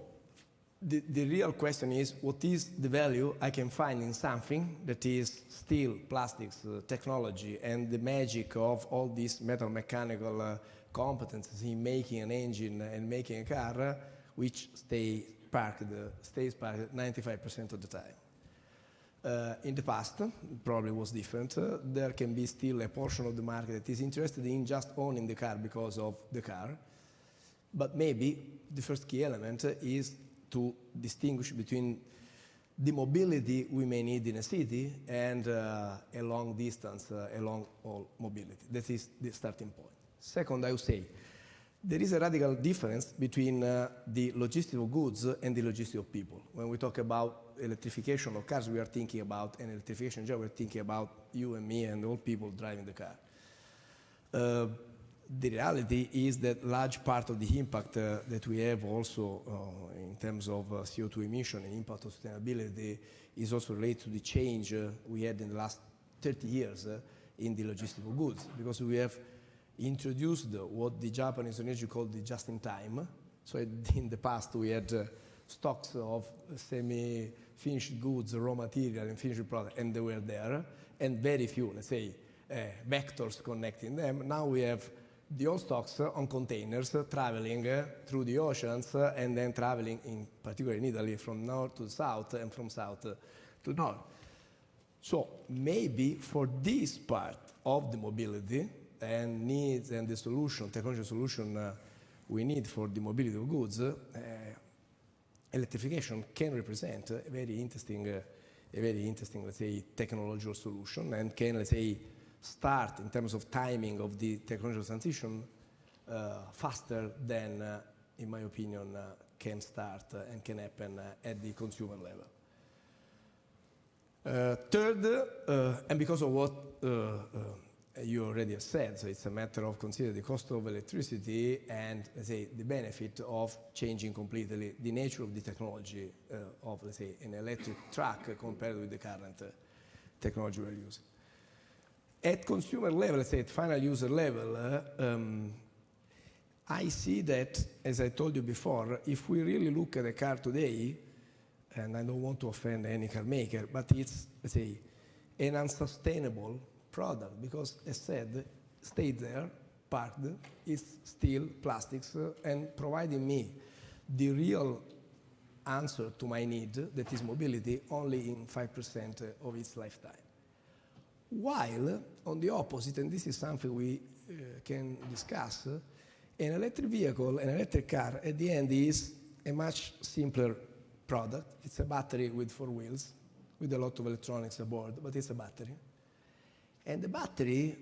S5: the real question is, what is the value I can find in something that is steel, plastics, technology, and the magic of all these metal mechanical competences in making an engine and making a car, which stays parked 95% of the time. In the past, it probably was different. There can be still a portion of the market that is interested in just owning the car because of the car. But maybe the first key element is to distinguish between the mobility we may need in a city and a long distance, a long-haul mobility. That is the starting point. Second, I would say, there is a radical difference between the logistics of goods and the logistics of people. When we talk about electrification of cars, we are thinking about an electrification job. We're thinking about you and me and all people driving the car. The reality is that large part of the impact that we have also in terms of CO2 emission and impact of sustainability is also related to the change we had in the last 30 years in the logistics of goods, because we have introduced what the Japanese energy called the just-in-time. So in the past we had stocks of semi-finished goods, raw material, and finished product, and they were there, and very few, let's say, vectors connecting them. Now we have the old stocks on containers traveling through the oceans and then traveling, in particular in Italy, from north to south and from south to north. So maybe for this part of the mobility and needs and the solution, technology solution we need for the mobility of goods, electrification can represent a very interesting, let's say, technological solution, and can, let's say, start in terms of timing of the technological transition faster than, in my opinion, can start and can happen at the consumer level. Third, and because of what you already have said. So it's a matter of considering the cost of electricity and, let's say, the benefit of changing completely the nature of the technology of, let's say, an electric truck compared with the current technology we're using. At consumer level, let's say at final user level, I see that, as I told you before, if we really look at a car today, and I don't want to offend any car maker, but it's, let's say, an unsustainable product because, as said, stayed there, parked, it's still plastics, and providing me the real answer to my need, that is mobility, only in 5% of its lifetime. While, on the opposite, and this is something we can discuss, an electric vehicle, an electric car, at the end is a much simpler product. It's a battery with 4 wheels, with a lot of electronics aboard, but it's a battery. And the battery,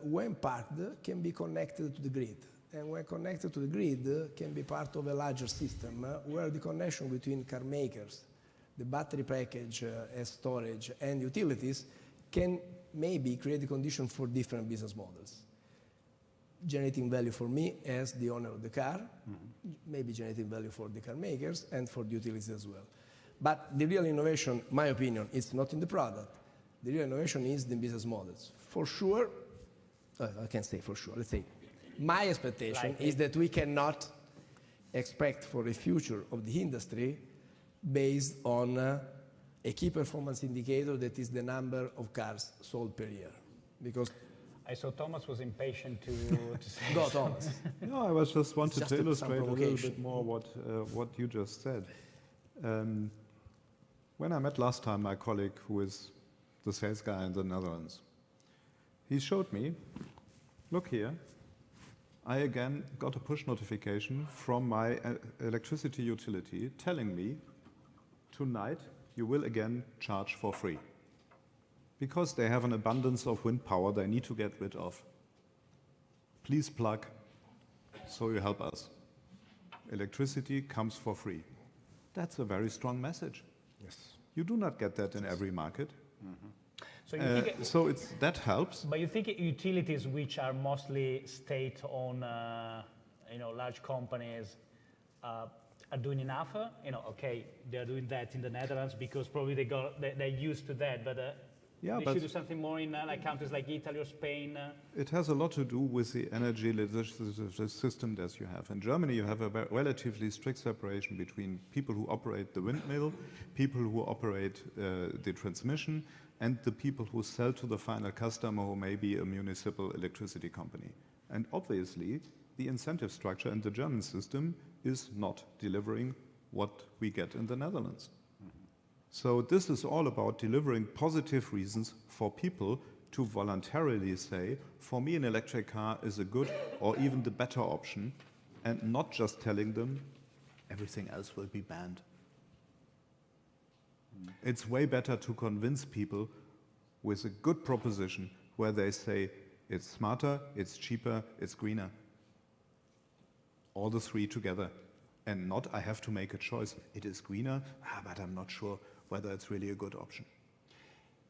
S5: when parked, can be connected to the grid. And when connected to the grid, can be part of a larger system where the connection between car makers, the battery package as storage, and utilities can maybe create the condition for different business models. Generating value for me as the owner of the car, maybe generating value for the car makers and for the utilities as well. But the real innovation, my opinion, is not in the product. The real innovation is the business models. For sure, I can't say for sure, let's say, my expectation is that we cannot expect for the future of the industry based on a key performance indicator that is the number of cars sold per year. Because
S4: I saw Thomas was impatient to say.
S5: Go, Thomas.
S6: No, I was just wanted to illustrate a little bit more what you just said. When I met last time my colleague who is the sales guy in the Netherlands, he showed me, look here, I again got a push notification from my electricity utility telling me, tonight you will again charge for free. Because they have an abundance of wind power they need to get rid of. Please plug, so you help us. Electricity comes for free. That's a very strong message.
S5: Yes.
S6: You do not get that in every market.
S4: So, you think
S6: so that helps.
S4: But you think utilities which are mostly state-owned, large companies, are doing enough? Okay, they're doing that in the Netherlands because probably they're used to that, but they should do something more in countries like Italy or Spain.
S6: It has a lot to do with the energy legislative system that you have. In Germany, you have a relatively strict separation between people who operate the windmill, people who operate the transmission, and the people who sell to the final customer, who may be a municipal electricity company. And obviously, the incentive structure in the German system is not delivering what we get in the Netherlands. So this is all about delivering positive reasons for people to voluntarily say, for me an electric car is a good or even the better option, and not just telling them everything else will be banned. It's way better to convince people with a good proposition where they say it's smarter, it's cheaper, it's greener. All the three together. And not I have to make a choice. It is greener, but I'm not sure whether it's really a good option.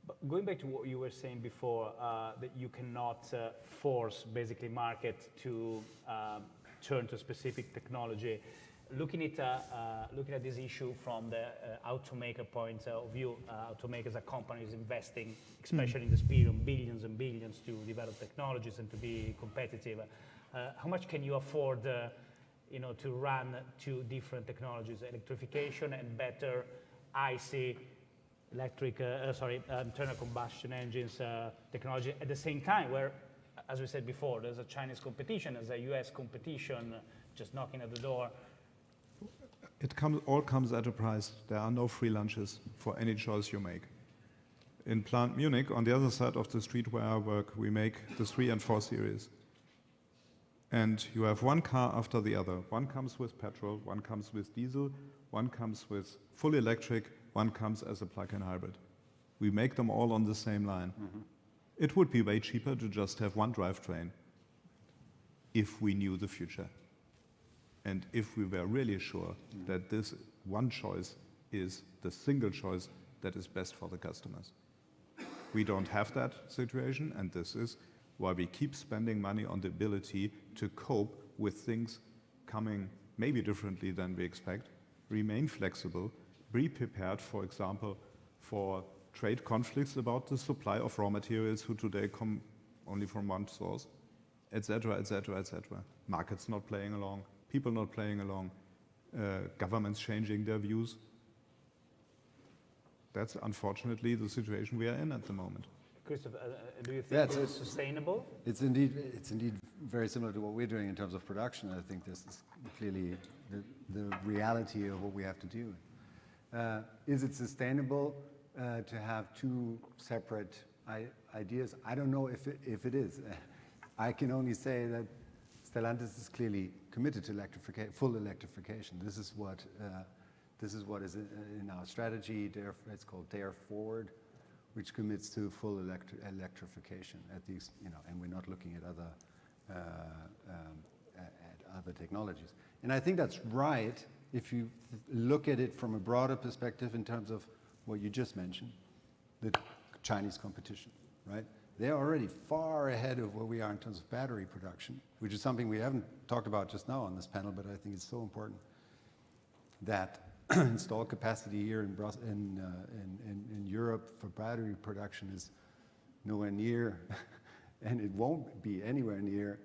S4: But going back to what you were saying before, that you cannot force basically market to turn to specific technology. Looking at this issue from the automaker point of view, automakers are companies investing, especially in this period, billions and billions to develop technologies and to be competitive. How much can you afford, to run two different technologies, electrification and better IC, internal combustion engines technology at the same time, where, as we said before, there's a Chinese competition, there's a US competition just knocking at the door.
S6: It all comes at a price. There are no free lunches for any choice you make. In Plant Munich, on the other side of the street where I work, we make the 3 and 4 series. And you have one car after the other. One comes with petrol, one comes with diesel, one comes with full electric, one comes as a plug-in hybrid. We make them all on the same line. It would be way cheaper to just have one drivetrain if we knew the future. And if we were really sure that this one choice is the single choice that is best for the customers. We don't have that situation, and this is while we keep spending money on the ability to cope with things coming maybe differently than we expect, remain flexible, be prepared, for example, for trade conflicts about the supply of raw materials who today come only from one source, etc., etc., etc. Markets not playing along, people not playing along, governments changing their views. That's unfortunately the situation we are in at the moment.
S4: Christoph, do you think it's sustainable?
S7: It's indeed very similar to what we're doing in terms of production. I think this is clearly the reality of what we have to do. Is it sustainable to have two separate ideas? I don't know if it is. I can only say that Stellantis is clearly committed to full electrification. This is what is in our strategy. It's called Dare Forward, which commits to full electrification at these, and we're not looking at other technologies. And I think that's right if you look at it from a broader perspective in terms of what you just mentioned, the Chinese competition, right? They're already far ahead of where we are in terms of battery production, which is something we haven't talked about just now on this panel, but I think it's so important that installed capacity here in Europe for battery production is nowhere near, and it won't be anywhere near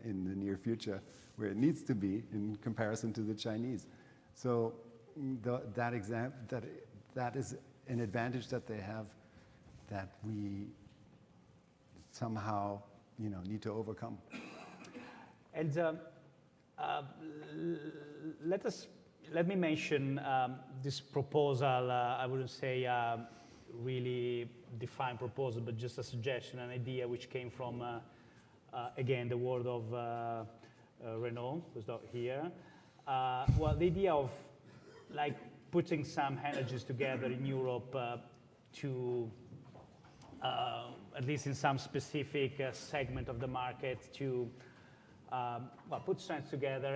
S7: in the near future where it needs to be in comparison to the Chinese. So that is an advantage that they have that we somehow need to overcome.
S4: And let me mention this proposal. I wouldn't say really defined proposal, but just a suggestion, an idea which came from, again, the world of Renault, who's not here. Well, the idea of like putting some energies together in Europe to, at least in some specific segment of the market, to put strengths together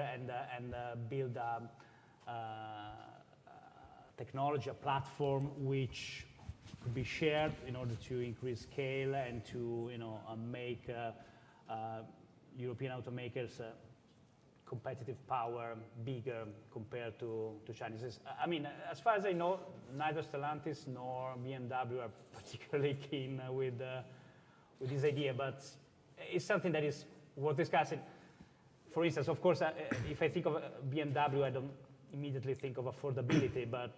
S4: and build technology, a platform which could be shared in order to increase scale and to make European automakers competitive power bigger compared to Chinese. I mean, as far as I know, neither Stellantis nor BMW are particularly keen with this idea, but it's something that is worth discussing. For instance, of course, if I think of BMW, I don't immediately think of affordability, but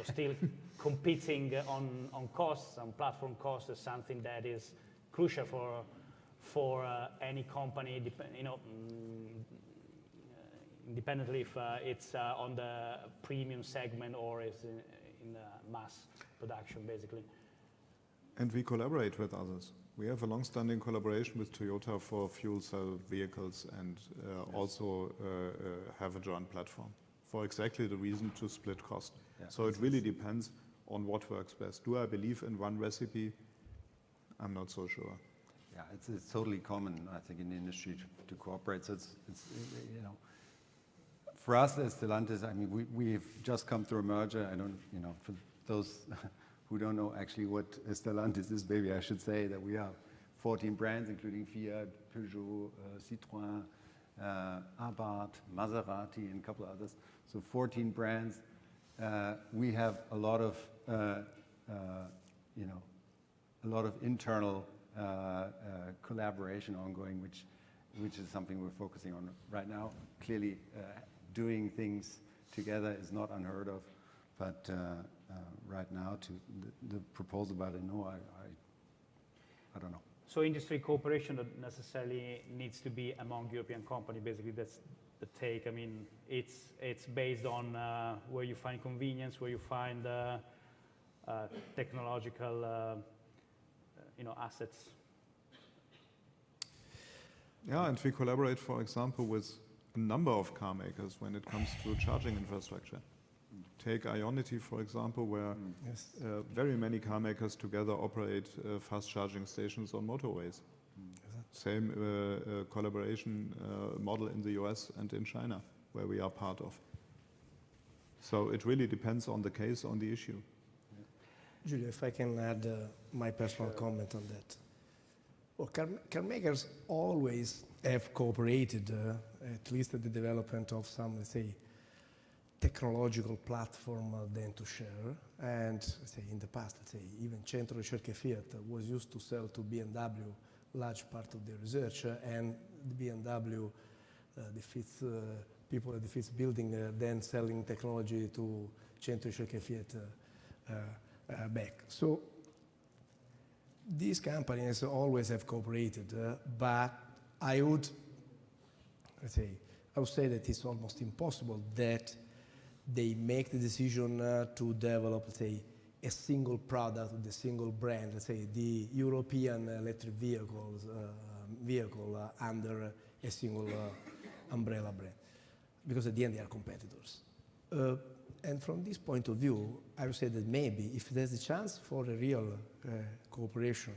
S4: still competing on costs, on platform costs, is something that is crucial for any company, independently if it's on the premium segment or is in the mass production, basically.
S6: And we collaborate with others. We have a long-standing collaboration with Toyota for fuel cell vehicles and also have a joint platform for exactly the reason to split cost. Yeah. So it really depends on what works best. Do I believe in one recipe? I'm not so sure.
S7: Yeah, it's totally common, I think, in the industry to cooperate. So it's for us as Stellantis, I mean, we've just come through a merger. I don't, for those who don't know actually what Stellantis is, maybe I should say that we have 14 brands, including Fiat, Peugeot, Citroën, Abarth, Maserati, and a couple of others. So 14 brands. We have a lot of, a lot of internal collaboration ongoing, which is something we're focusing on right now. Clearly, doing things together is not unheard of, but right now, to the proposal by Renault, I don't know.
S4: So industry cooperation don't necessarily needs to be among European companies. Basically, that's the take. I mean, it's based on where you find convenience, where you find technological, assets.
S6: Yeah, and we collaborate, for example, with a number of car makers when it comes to charging infrastructure. Take Ionity, for example, where very many car makers together operate fast charging stations on motorways. Same collaboration model in the US and in China, where we are part of. So it really depends on the case, on the issue.
S5: Giulio, if I can add my personal comment on that. Well, car makers always have cooperated, at least at the development of some, let's say, technological platform than to share. And let's say in the past, let's say even Centro Ricerche Fiat was used to sell to BMW large part of their research, and the BMW, the fifth people at the fifth building, then selling technology to Centro Ricerche Fiat back. So these companies always have cooperated, but I would say that it's almost impossible that they make the decision to develop, let's say, a single product with a single brand, let's say the European electric vehicle under a single umbrella brand, because at the end they are competitors. And from this point of view, I would say that maybe if there's a chance for a real cooperation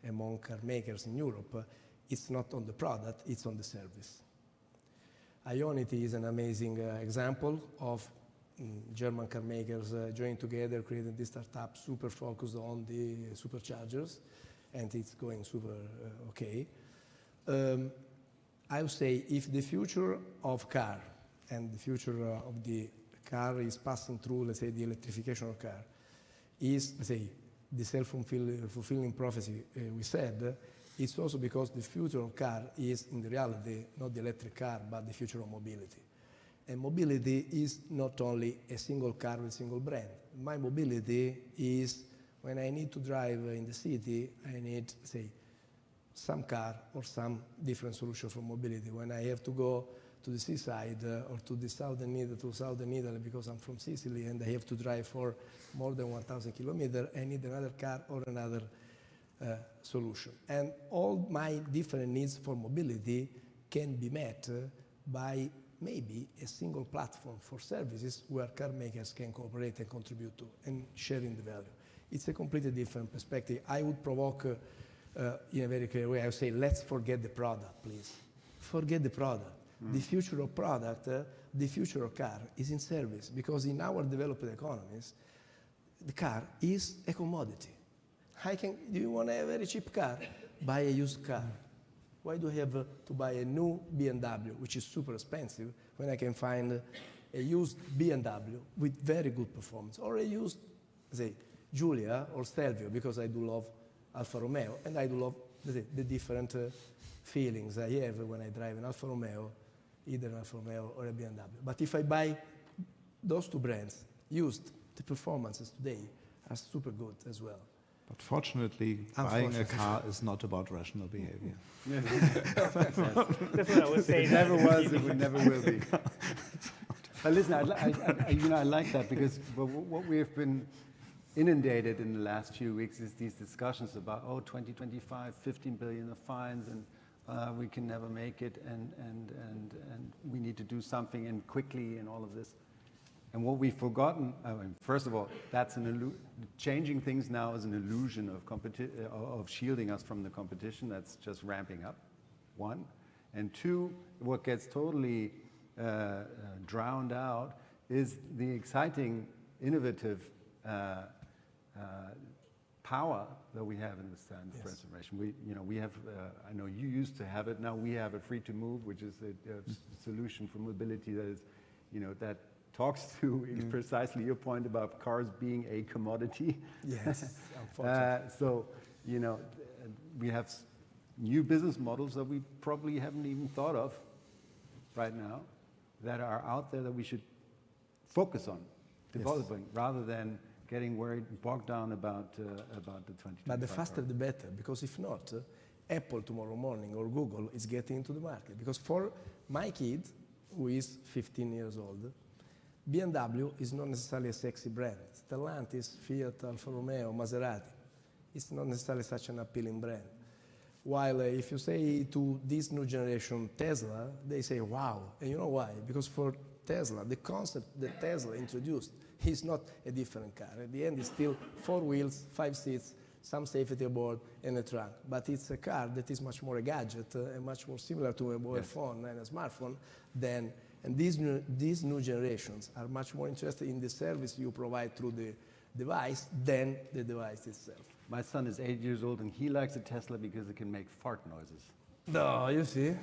S5: among car makers in Europe, it's not on the product, it's on the service. Ionity is an amazing example of German car makers joining together, creating this startup super focused on the superchargers, and it's going super okay. I would say if the future of car and the future of the car is passing through, let's say, the electrification of car, is, let's say, the self-fulfilling prophecy we said, it's also because the future of car is, in the reality, not the electric car, but the future of mobility. And mobility is not only a single car with a single brand. My mobility is when I need to drive in the city, I need, say, some car or some different solution for mobility. When I have to go to the seaside or to the southern Italy because I'm from Sicily and I have to drive for more than 1,000 kilometers, I need another car or another solution. And all my different needs for mobility can be met by maybe a single platform for services where car makers can cooperate and contribute to and sharing the value. It's a completely different perspective. I would provoke in a very clear way, I would say, let's forget the product, please. Forget the product. The future of product, the future of car is in service, because in our developed economies, the car is a commodity. Do you want a very cheap car? Buy a used car. Why do I have to buy a new BMW, which is super expensive, when I can find a used BMW with very good performance, or a used, say, Giulia or Stelvio, because I do love Alfa Romeo, and I do love the different feelings I have when I drive an Alfa Romeo, either an Alfa Romeo or a BMW. But if I buy those two brands used, the performances today are super good as well.
S6: But fortunately, buying a car is not about rational behavior.
S4: That's what I was saying.
S7: It never was, it never will be. But listen, I like that, because what we have been inundated in the last few weeks is these discussions about, 2025, 15 billion of fines, and we can never make it, and we need to do something, and quickly, and all of this. And what we've forgotten, first of all, that's changing things now is an illusion of shielding us from the competition. That's just ramping up, one. And two, what gets totally drowned out is the exciting, innovative power that we have in the stand for transformation. We have, I know you used to have it, now we have a free to move, which is a solution for mobility that is, that talks to precisely your point about cars being a commodity.
S5: Yes, unfortunately.
S7: So, we have new business models that we probably haven't even thought of right now that are out there that we should focus on developing rather than getting bogged down about the 2025.
S5: But the faster the better, because if not, Apple tomorrow morning or Google is getting into the market. Because for my kid, who is 15 years old, BMW is not necessarily a sexy brand. Stellantis, Fiat, Alfa Romeo, Maserati, it's not necessarily such an appealing brand. While if you say to this new generation Tesla, they say, wow. And you know why? Because for Tesla, the concept that Tesla introduced is not a different car. At the end, it's still 4 wheels, 5 seats, some safety aboard, and a trunk. But it's a car that is much more a gadget and much more similar to a mobile phone and a smartphone than. And these new generations are much more interested in the service you provide through the device than the device itself.
S7: My son is 8 years old and he likes a Tesla because it can make fart noises.
S5: No, you see.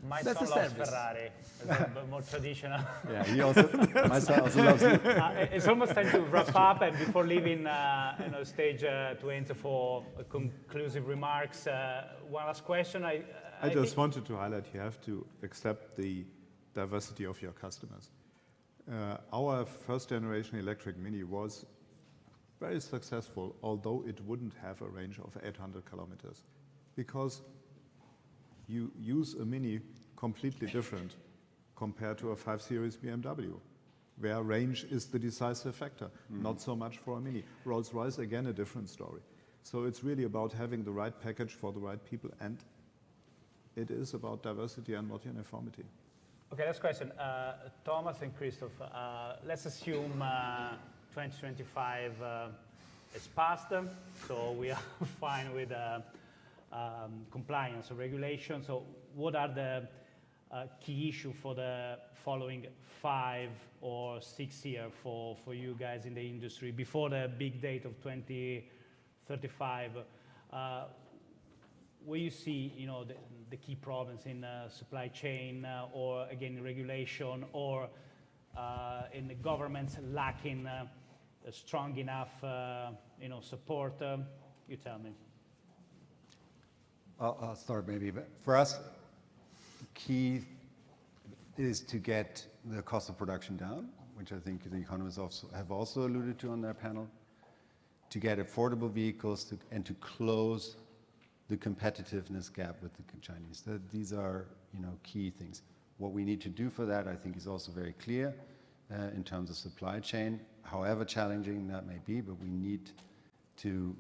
S4: My
S5: That's
S4: son
S5: a
S4: loves
S5: service.
S4: Ferrari. It's a bit more traditional.
S7: Yeah, he also, my son also loves it.
S4: It's almost time to wrap up, and before leaving stage to enter for conclusive remarks, one last question.
S6: I just wanted to highlight you have to accept the diversity of your customers. Our first generation electric Mini was very successful, although it wouldn't have a range of 800 kilometers, because you use a Mini completely different compared to a 5 Series BMW, where range is the decisive factor, not so much for a Mini. Rolls-Royce, again, a different story. So it's really about having the right package for the right people, and it is about diversity and not uniformity.
S4: Okay, last question. Thomas and Christoph, let's assume 2025 is passed, so we are fine with compliance or regulation. So what are the key issues for the following 5 or 6 years for you guys in the industry before the big date of 2035? Where you see, the key problems in supply chain, or again regulation, or in the governments lacking strong enough, support? You tell me.
S7: I'll start maybe, but for us, key is to get the cost of production down, which I think the economists have also alluded to on their panel, to get affordable vehicles and to close the competitiveness gap with the Chinese. These are, key things. What we need to do for that, I think, is also very clear in terms of supply chain, however challenging that may be, but we need to,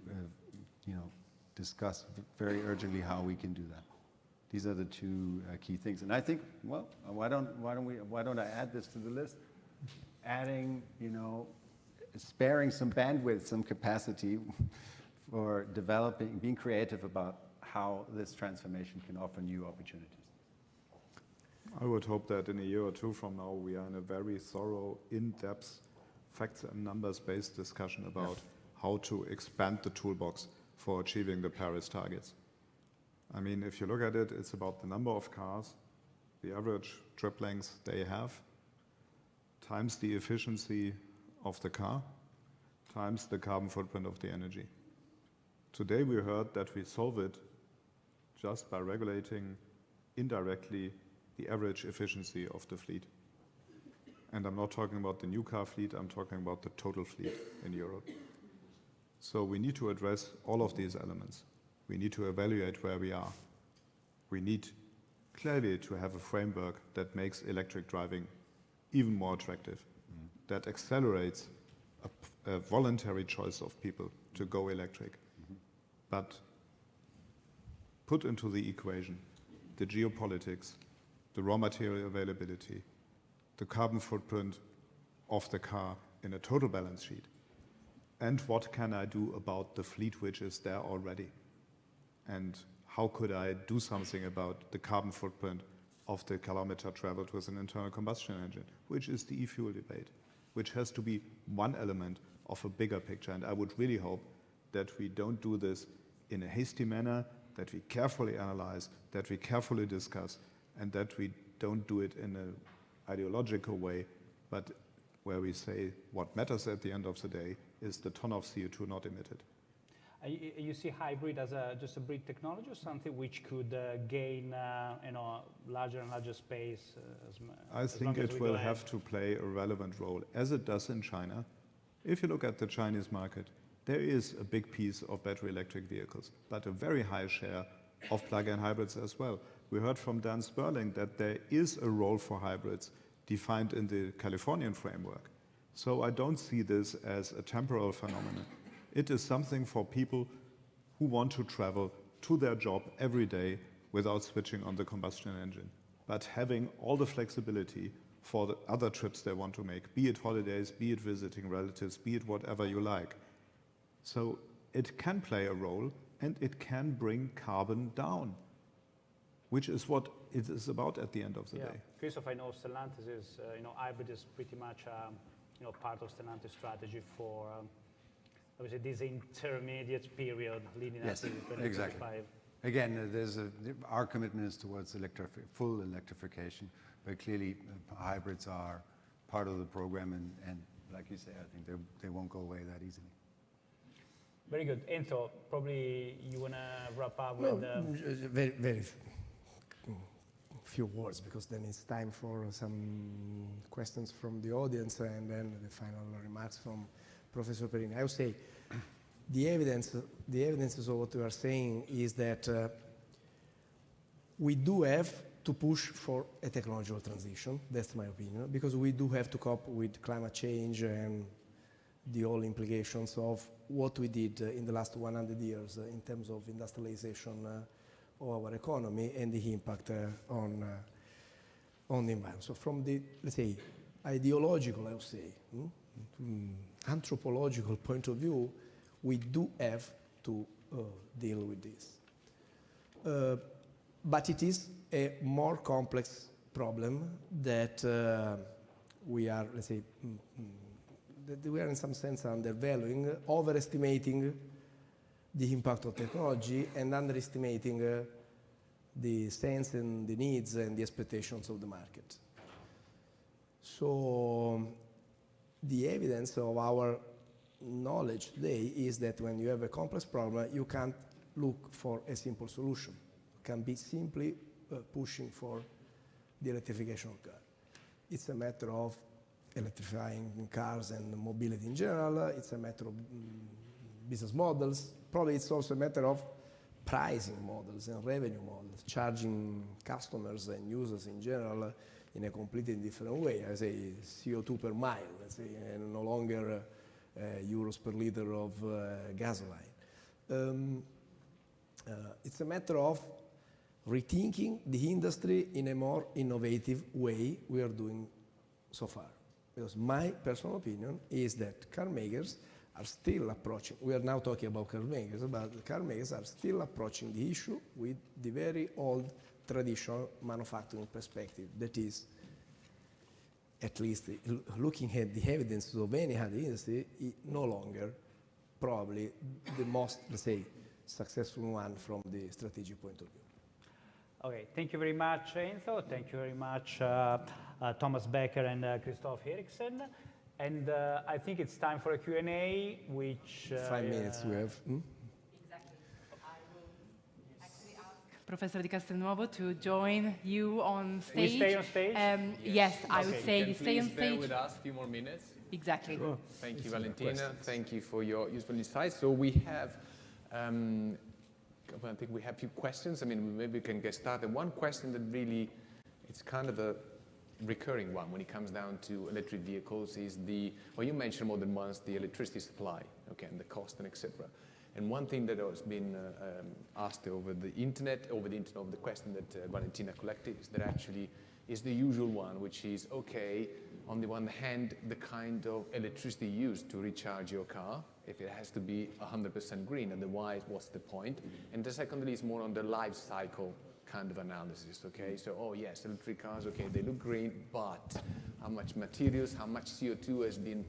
S7: discuss very urgently how we can do that. These are the 2 key things. And I think, well, why don't I add this to the list? Adding, sparing some bandwidth, some capacity for developing, being creative about how this transformation can offer new opportunities.
S6: I would hope that in a year or 2 from now, we are in a very thorough, in-depth, facts and numbers-based discussion about how to expand the toolbox for achieving the Paris targets. I mean, if you look at it, it's about the number of cars, the average trip length they have, times the efficiency of the car, times the carbon footprint of the energy. Today we heard that we solve it just by regulating indirectly the average efficiency of the fleet. And I'm not talking about the new car fleet, I'm talking about the total fleet in Europe. So we need to address all of these elements. We need to evaluate where we are. We need clearly to have a framework that makes electric driving even more attractive, that accelerates a voluntary choice of people to go electric. But put into the equation the geopolitics, the raw material availability, the carbon footprint of the car in a total balance sheet, and what can I do about the fleet which is there already? And how could I do something about the carbon footprint of the kilometer traveled with an internal combustion engine, which is the e-fuel debate, which has to be one element of a bigger picture. And I would really hope that we don't do this in a hasty manner, that we carefully analyze, that we carefully discuss, and that we don't do it in an ideological way, but where we say what matters at the end of the day is the ton of CO2 not emitted.
S4: You see hybrid as just a bridge technology, or something which could gain larger and larger space?
S6: I think it will have to play a relevant role, as it does in China. If you look at the Chinese market, there is a big piece of battery electric vehicles, but a very high share of plug-in hybrids as well. We heard from Dan Sperling that there is a role for hybrids defined in the Californian framework. So I don't see this as a temporal phenomenon. It is something for people who want to travel to their job every day without switching on the combustion engine, but having all the flexibility for the other trips they want to make, be it holidays, be it visiting relatives, be it whatever you like. So it can play a role, and it can bring carbon down, which is what it is about at the end of the day.
S4: Christoph, I know Stellantis is, hybrid is pretty much, part of Stellantis' strategy for obviously this intermediate period leading us to 2025.
S7: Exactly. Again, our commitment is towards full electrification, but clearly hybrids are part of the program, and like you say, I think they won't go away that easily.
S4: Very good. Enzo, probably you want to wrap up with...
S5: Very, very few words, because then it's time for some questions from the audience and then the final remarks from Professor Perini. I would say the evidence of what we are saying is that we do have to push for a technological transition. That's my opinion, because we do have to cope with climate change and the whole implications of what we did in the last 100 years in terms of industrialization of our economy and the impact on the environment. So from the, let's say, ideological, I would say, anthropological point of view, we do have to deal with this. But it is a more complex problem that we are, let's say, that we are in some sense undervaluing, overestimating the impact of technology and underestimating the sense and the needs and the expectations of the market. So the evidence of our knowledge today is that when you have a complex problem, you can't look for a simple solution. It can be simply pushing for the electrification of cars. It's a matter of electrifying cars and mobility in general. It's a matter of business models. Probably it's also a matter of pricing models and revenue models, charging customers and users in general in a completely different way. I say CO2 per mile, let's say, and no longer euros per liter of gasoline. It's a matter of rethinking the industry in a more innovative way we are doing so far. Because my personal opinion is that car makers are still approaching, we are now talking about car makers, but the car makers are still approaching the issue with the very old traditional manufacturing perspective. That is, at least looking at the evidence of any other industry, no longer probably the most, let's say, successful one from the strategic point of view.
S4: Okay, thank you very much, Enzo. Thank you very much, Thomas Becker and Christoph Eriksen. And I think it's time for a Q&A, which...
S5: 5 minutes we have.
S1: Exactly. I will actually ask Professor Di Castelnuovo to join you on stage.
S4: We stay on stage?
S1: Yes, I would say you stay on
S8: Please bear
S1: stage.
S8: with us a few more minutes.
S1: Exactly.
S5: Sure.
S8: Thank you, Valentina. Thank you for your useful insights. So we have, I think we have a few questions. I mean, maybe we can get started. One question that really, it's kind of a recurring one when it comes down to electric vehicles is well, you mentioned more than once the electricity supply, okay, and the cost and etc. And one thing that has been asked over the internet, the question that Valentina collected is that actually is the usual one, which is, okay, on the one hand, the kind of electricity used to recharge your car, if it has to be 100% green, otherwise, what's the point? And the secondly is more on the life cycle kind of analysis, okay? So, oh yes, electric cars, okay, they look green, but how much materials, how much CO2 has been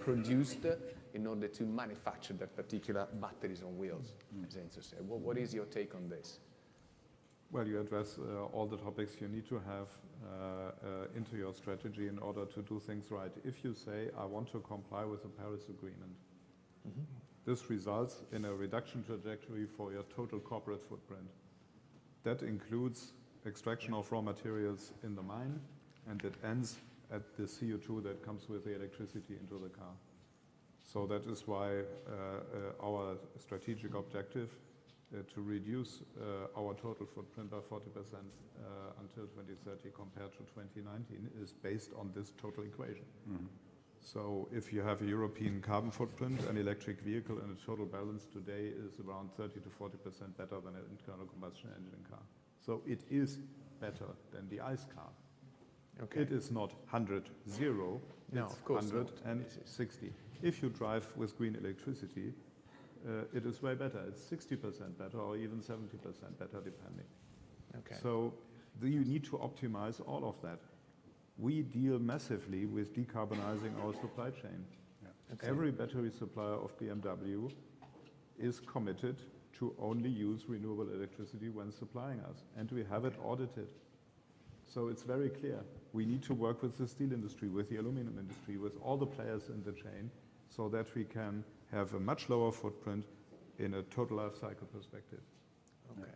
S8: produced in order to manufacture that particular batteries on wheels, as Enzo said. What is your take on this?
S6: Well, you address all the topics you need to have into your strategy in order to do things right. If you say, I want to comply with the Paris Agreement, this results in a reduction trajectory for your total corporate footprint. That includes extraction of raw materials in the mine, and it ends at the CO2 that comes with the electricity into the car. So that is why our strategic objective to reduce our total footprint by 40% until 2030 compared to 2019 is based on this total equation. So if you have a European carbon footprint, an electric vehicle and a total balance today is around 30 to 40% better than an internal combustion engine car. So it is better than the ICE car. Okay. It is not 100-0,
S8: No,
S6: it's
S8: of course
S6: 160. If you drive with green electricity, it is way better. It's 60% better or even 70% better depending.
S8: Okay.
S6: So you need to optimize all of that. We deal massively with decarbonizing our supply chain. Okay. Every battery supplier of BMW is committed to only use renewable electricity when supplying us, and we have it audited. So it's very clear. We need to work with the steel industry, with the aluminum industry, with all the players in the chain, so that we can have a much lower footprint in a total life cycle perspective.
S8: Okay.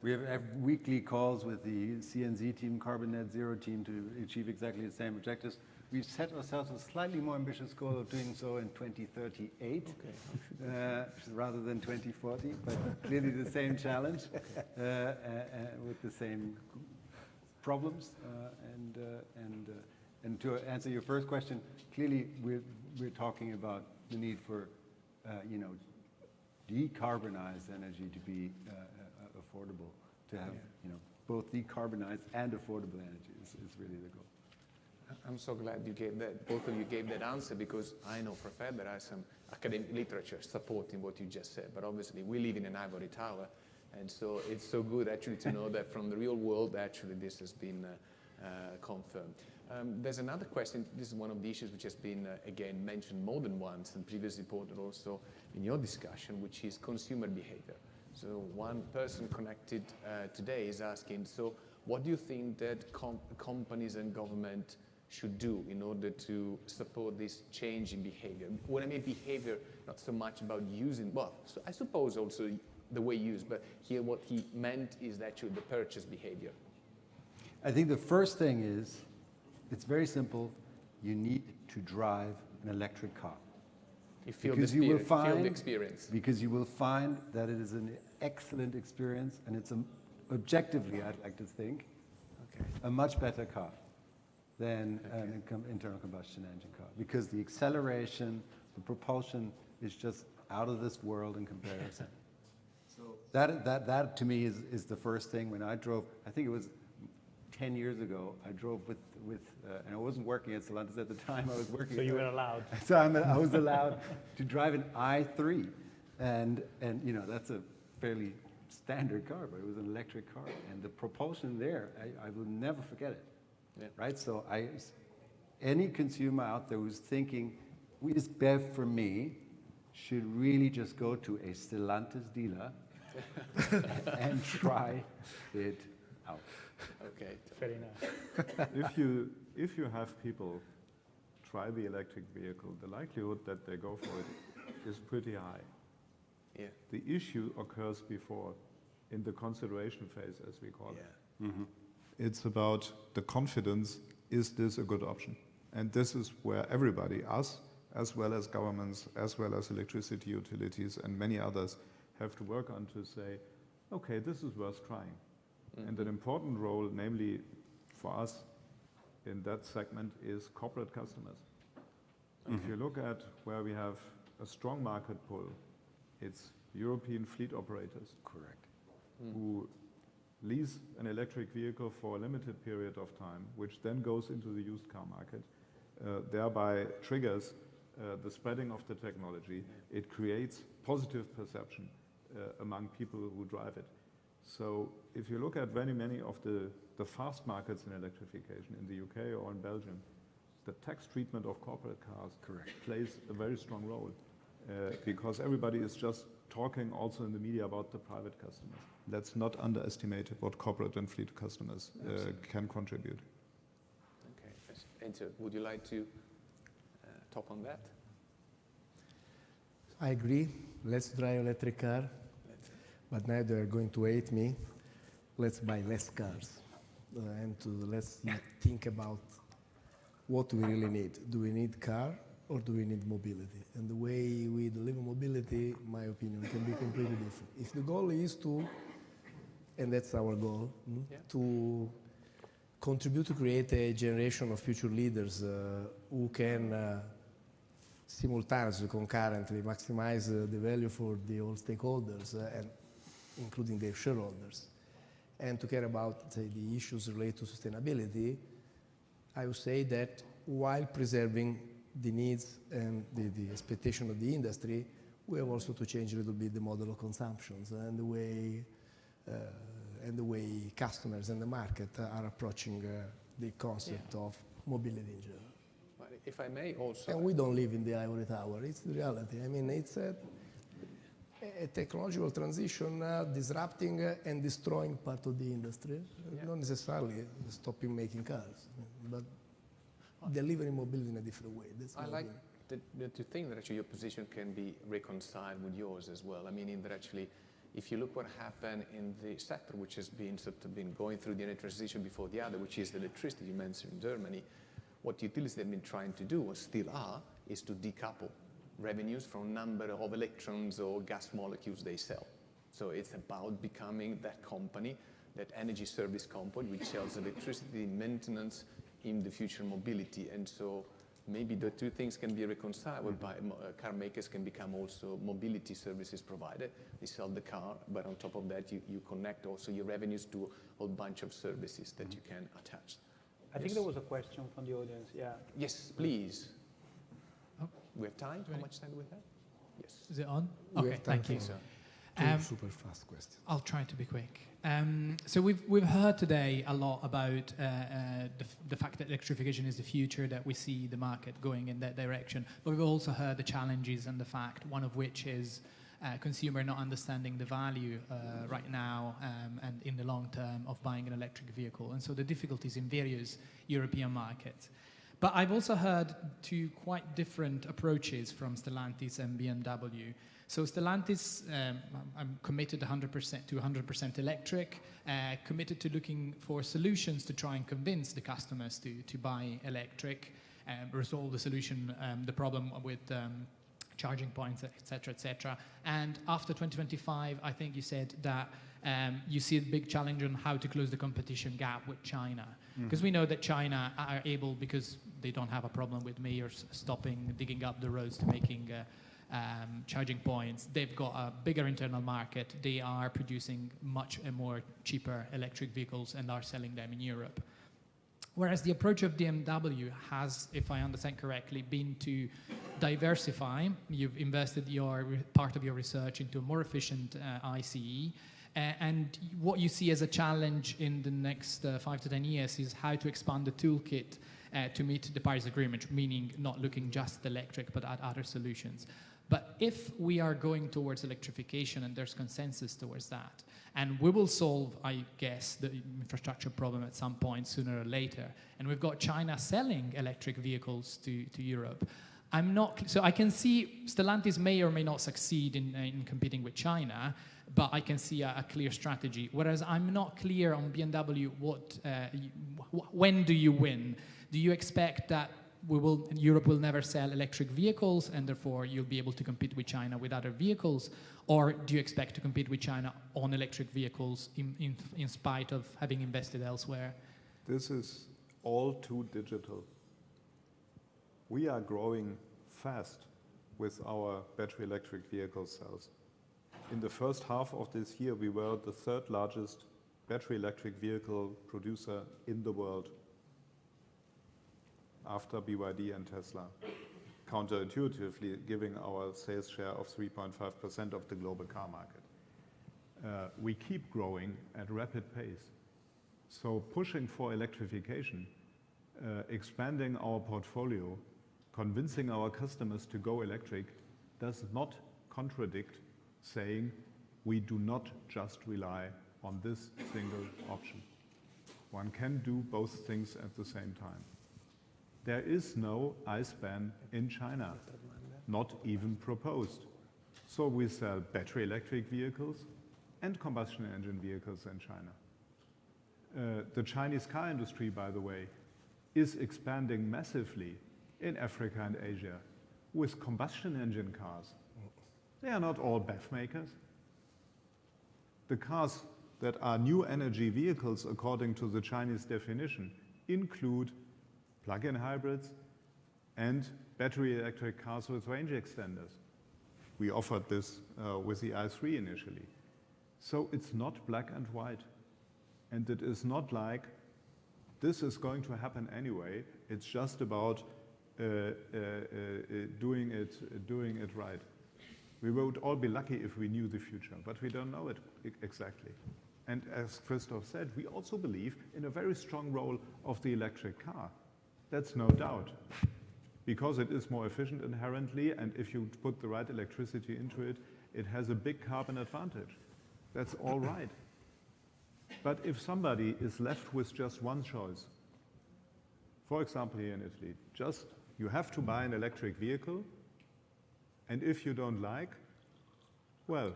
S7: We have weekly calls with the CNZ team, Carbon Net Zero team, to achieve exactly the same objectives. We've set ourselves a slightly more ambitious goal of doing so in 2038, rather than 2040, but clearly the same challenge with the same problems. And to answer your first question, clearly we're talking about the need for, decarbonized energy to be affordable, to have, both decarbonized and affordable energy is really the goal.
S8: I'm so glad you gave that, both of you gave that answer, because I know for a fact there are some academic literature supporting what you just said, but obviously we live in an ivory tower, and so it's so good actually to know that from the real world actually this has been confirmed. There's another question. This is one of the issues which has been again mentioned more than once and previously reported also in your discussion, which is consumer behavior. So one person connected today is asking, so what do you think that companies and government should do in order to support this change in behavior? When I mean behavior, not so much about using, well, so I suppose also the way used, but here what he meant is actually the purchase behavior.
S7: I think the first thing is, it's very simple, you need to drive an electric car.
S8: You feel the experience.
S7: Because you will find that it is an excellent experience, and it's objectively, I'd like to think, a much better car than an internal combustion engine car, because the acceleration, the propulsion is just out of this world in comparison. So that to me is the first thing. When I drove, I think it was 10 years ago, I drove with and I wasn't working at Stellantis at the time. I was working.
S4: So you were allowed.
S7: So I was allowed to drive an i3, and that's a fairly standard car, but it was an electric car, and the propulsion there, I will never forget it.
S8: Yeah.
S7: Right? So any consumer out there who's thinking, is BEV for me, should really just go to a Stellantis dealer and try it out.
S8: Okay.
S4: Fair enough.
S6: If you have people try the electric vehicle, the likelihood that they go for it is pretty high.
S8: Yeah.
S6: The issue occurs before, in the consideration phase, as we call it. Mm-hmm. It's about the confidence, is this a good option? And this is where everybody, us, as well as governments, as well as electricity utilities and many others, have to work on to say, okay, this is worth trying. Mm-hmm. And an important role, namely for us in that segment, is corporate customers. Mm-hmm. If you look at where we have a strong market pull, it's European fleet operators.
S7: Correct.
S6: Who lease an electric vehicle for a limited period of time, which then goes into the used car market, thereby triggers the spreading of the technology. It creates positive perception among people who drive it. So if you look at very many of the fast markets in electrification in the UK or in Belgium, the tax treatment of corporate cars plays a very strong role because everybody is just talking also in the media about the private customers. Let's not underestimate what corporate and fleet customers can contribute.
S8: Okay. Enter, would you like to top on that?
S5: I agree. Let's drive electric car. But now they're going to hate me. Let's buy less cars. Let's think about what we really need. Do we need car or do we need mobility? And the way we deliver mobility, in my opinion, can be completely different. If the goal is to, and that's our goal, to contribute to create a generation of future leaders who can simultaneously, concurrently maximize the value for the all stakeholders and including their shareholders, and to care about the issues related to sustainability, I would say that while preserving the needs and the expectation of the industry, we have also to change a little bit the model of consumptions and the way customers and the market are approaching the concept of mobility in general.
S8: If I may also...
S5: And we don't live in the ivory tower, it's the reality. I mean, it's a technological transition disrupting and destroying part of the industry, not necessarily stopping making cars, but delivering mobility in a different way. That's
S8: I like to think that actually your position can be reconciled with yours as well. I mean, in that actually, if you look what happened in the sector, which has been going through the energy transition before the other, which is the electricity you mentioned in Germany, what utilities have been trying to do, or still are, is to decouple revenues from number of electrons or gas molecules they sell. So it's about becoming that company, that energy service company, which sells electricity, maintenance, in the future mobility. And so maybe the two things can be reconciled, whereby car makers can become also mobility services provider. They sell the car, but on top of that, you connect also your revenues to a whole bunch of services that you can attach.
S4: I think there was a question from the audience, yeah.
S8: Yes, please. We have time? How much time do we have? Yes.
S9: Is it on?
S5: We
S9: Okay,
S5: have time
S9: thank you.
S5: for two super fast questions.
S9: I'll try to be quick. So we've heard today a lot about the fact that electrification is the future, that we see the market going in that direction. But we've also heard the challenges and the fact, one of which is consumer not understanding the value right now and in the long term of buying an electric vehicle. And so the difficulties in various European markets. But I've also heard two quite different approaches from Stellantis and BMW. So Stellantis, I'm committed 100% to 100% electric, committed to looking for solutions to try and convince the customers to buy electric, resolve the problem with charging points, et cetera, And after 2025, I think you said that you see a big challenge on how to close the competition gap with China. Because we know that China are able, because they don't have a problem with mayors digging up the roads to making charging points. They've got a bigger internal market. They are producing much more cheaper electric vehicles and are selling them in Europe. Whereas the approach of BMW has, if I understand correctly, been to diversify. You've invested part of your research into a more efficient ICE. And what you see as a challenge in the next 5 to 10 years is how to expand the toolkit to meet the Paris Agreement, meaning not looking just at electric, but at other solutions. But if we are going towards electrification and there's consensus towards that, and we will solve, I guess, the infrastructure problem at some point sooner or later, and we've got China selling electric vehicles to Europe, so I can see Stellantis may or may not succeed in competing with China, but I can see a clear strategy. Whereas I'm not clear on BMW, when do you win? Do you expect that Europe will never sell electric vehicles and therefore you'll be able to compete with China with other vehicles? Or do you expect to compete with China on electric vehicles in spite of having invested elsewhere?
S6: This is all too digital. We are growing fast with our battery electric vehicle sales. In the first half of this year, we were the third largest battery electric vehicle producer in the world, after BYD and Tesla, counterintuitively giving our sales share of 3.5% of the global car market. We keep growing at a rapid pace. So pushing for electrification, expanding our portfolio, convincing our customers to go electric does not contradict saying we do not just rely on this single option. One can do both things at the same time. There is no ICE ban in China, not even proposed. So we sell battery electric vehicles and combustion engine vehicles in China. The Chinese car industry, by the way, is expanding massively in Africa and Asia with combustion engine cars. They are not all BEV makers. The cars that are new energy vehicles, according to the Chinese definition, include plug-in hybrids and battery electric cars with range extenders. We offered this with the i3 initially. So it's not black and white. And it is not like this is going to happen anyway. It's just about doing it right. We would all be lucky if we knew the future, but we don't know it exactly. And as Christoph said, we also believe in a very strong role of the electric car. That's no doubt. because it is more efficient inherently, and if you put the right electricity into it, it has a big carbon advantage. That's all right. But if somebody is left with just one choice, for example here in Italy, just you have to buy an electric vehicle, and if you don't like, well,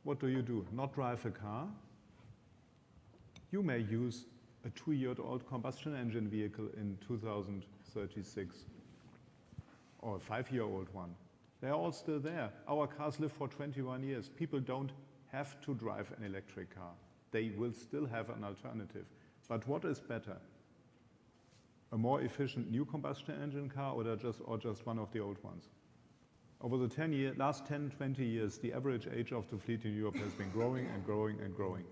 S6: what do? Not drive a car? You may use a 2-year-old combustion engine vehicle in 2036, or a 5-year-old one. They're all still there. Our cars live for 21 years. People don't have to drive an electric car. They will still have an alternative. But what is better? A more efficient new combustion engine car or just one of the old ones? Over the last 10, 20 years, the average age of the fleet in Europe has been growing and growing and growing.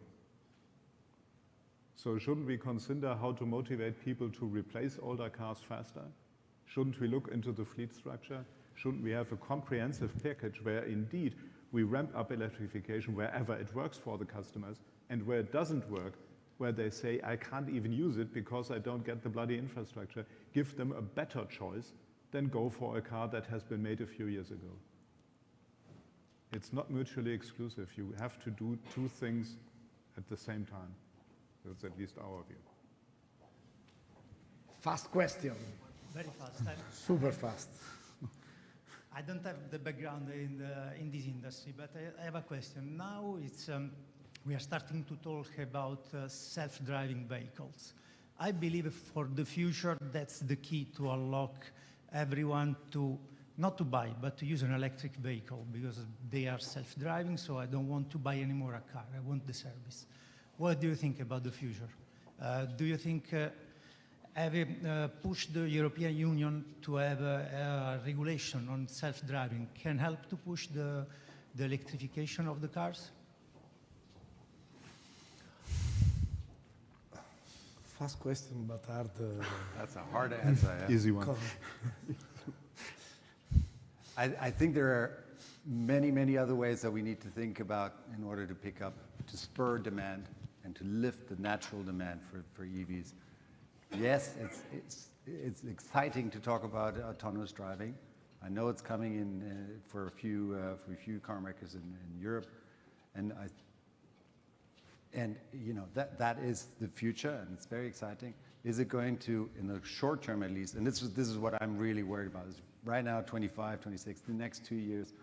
S6: So shouldn't we consider how to motivate people to replace older cars faster? Shouldn't we look into the fleet structure? Shouldn't we have a comprehensive package where indeed we ramp up electrification wherever it works for the customers, and where it doesn't work, where they say, I can't even use it because I don't get the bloody infrastructure, give them a better choice than go for a car that has been made a few years ago. It's not mutually exclusive. You have to do two things at the same time. That's at least our view.
S5: Fast question.
S10: Very fast.
S5: Super fast.
S10: I don't have the background in this industry, but I have a question. Now we are starting to talk about self-driving vehicles. I believe for the future, that's the key to unlock everyone to, not to buy, but to use an electric vehicle, because they are self-driving, so I don't want to buy anymore a car. I want the service. What do you think about the future? Do you think having pushed the European Union to have a regulation on self-driving can help to push the electrification of the cars?
S5: Fast question, but hard.
S7: That's a hard answer. Yeah.
S6: Easy one.
S7: I think there are many, many other ways that we need to think about in order to pick up, to spur demand and to lift the natural demand for EVs. Yes, it's exciting to talk about autonomous driving. I know it's coming in for a few car makers in Europe, and you know that is the future, and it's very exciting. Is it going to, in the short term at least, and this is what I'm really worried about, is right now 25, 26, the next 2 years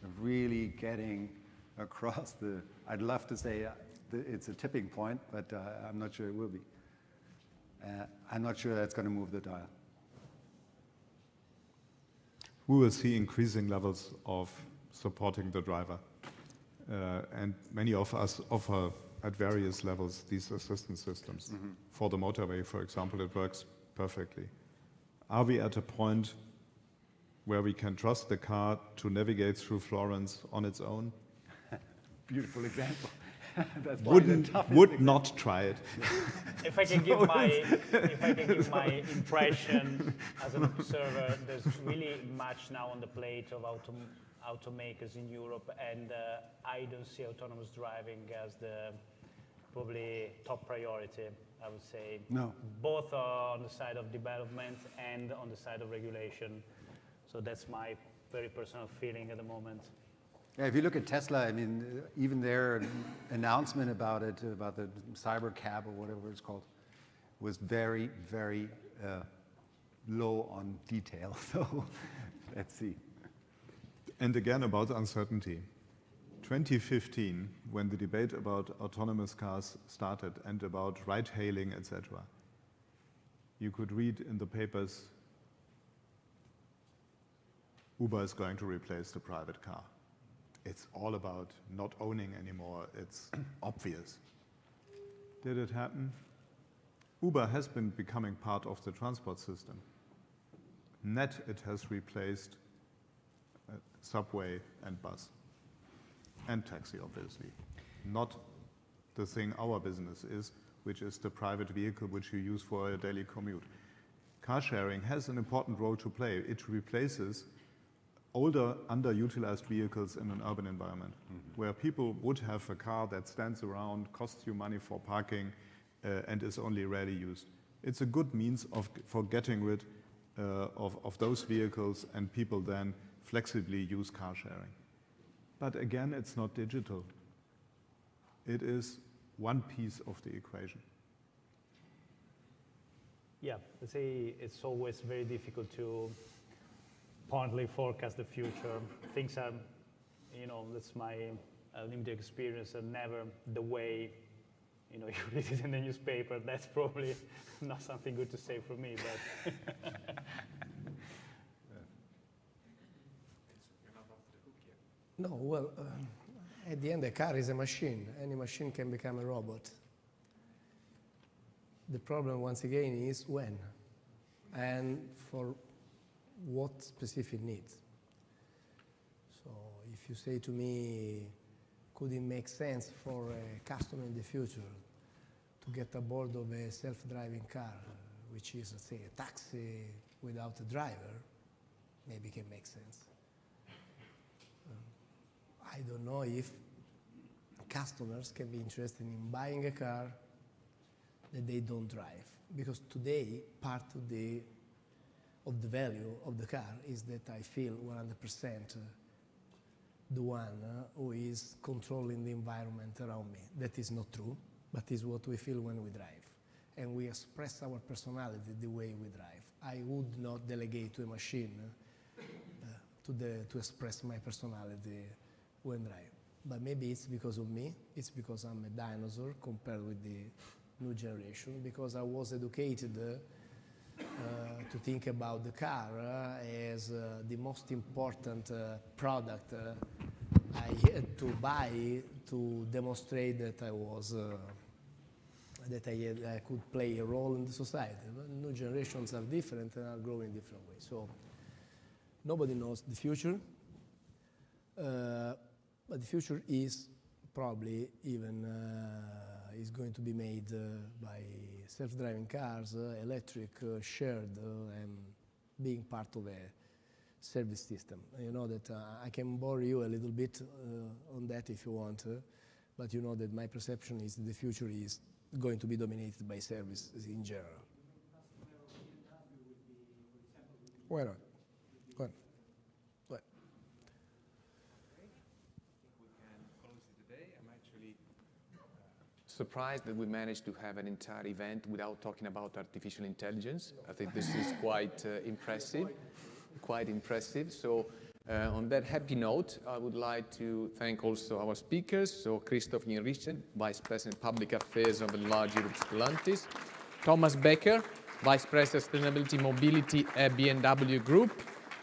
S7: of really getting across the, I'd love to say it's a tipping point, but I'm not sure it will be. I'm not sure that's going to move the dial.
S6: We will see increasing levels of supporting the driver. And many of us offer at various levels these assistance systems. Mm-hmm. For the motorway, for example, it works perfectly. Are we at a point where we can trust the car to navigate through Florence on its own?
S7: Beautiful example. That's
S6: would not try it.
S4: If I can give my impression as an observer, there's really much now on the plate of automakers in Europe, and I don't see autonomous driving as the probably top priority, I would say.
S7: No.
S4: Both on the side of development and on the side of regulation. So that's my very personal feeling at the moment.
S7: Yeah, if you look at Tesla, I mean, even their announcement about it, about the cyber cab or whatever it's called, was very, very low on detail. So let's see.
S6: And again, about uncertainty. 2015, when the debate about autonomous cars started and about ride-hailing, etc., you could read in the papers, Uber is going to replace the private car. It's all about not owning anymore. It's obvious. Did it happen? Uber has been becoming part of the transport system. Net, it has replaced subway and bus and taxi, obviously. Not the thing our business is, which is the private vehicle which you use for a daily commute. Car sharing has an important role to play. It replaces older, underutilized vehicles in an urban environment, where people would have a car that stands around, costs you money for parking, and is only rarely used. It's a good means for getting rid of those vehicles, and people then flexibly use car sharing. But again, it's not digital. It is one piece of the equation.
S4: Yeah, let's say it's always very difficult to partly forecast the future. Things are, that's my limited experience, are never the way, you read it in the newspaper. That's probably not something good to say for me, but.
S5: No, well, at the end, a car is a machine. Any machine can become a robot. The problem, once again, is when and for what specific needs. So if you say to me, could it make sense for a customer in the future to get aboard of a self-driving car, which is, let's say, a taxi without a driver, maybe it can make sense. I don't know if customers can be interested in buying a car that they don't drive, because today part of the value of the car is that I feel 100% the one who is controlling the environment around me. That is not true, but is what we feel when we drive, and we express our personality the way we drive. I would not delegate to a machine to express my personality when drive. But maybe it's because of me, it's because I'm a dinosaur compared with the new generation, because I was educated to think about the car as the most important product I had to buy to demonstrate that I could play a role in the society. But new generations are different and are growing in different ways. So nobody knows the future. But the future is probably even is going to be made by self-driving cars, electric, shared, and being part of a service system. You know that I can bore you a little bit on that if you want, but you know that my perception is the future is going to be dominated by services in general. Why not?
S8: Surprised that we managed to have an entire event without talking about artificial intelligence. I think this is quite impressive, So on that happy note, I would like to thank also our speakers. So Christoph Nienrichten, Vice President Public Affairs of Enlarged Europe Stellantis, Thomas Becker, Vice President Sustainability Mobility at BMW Group,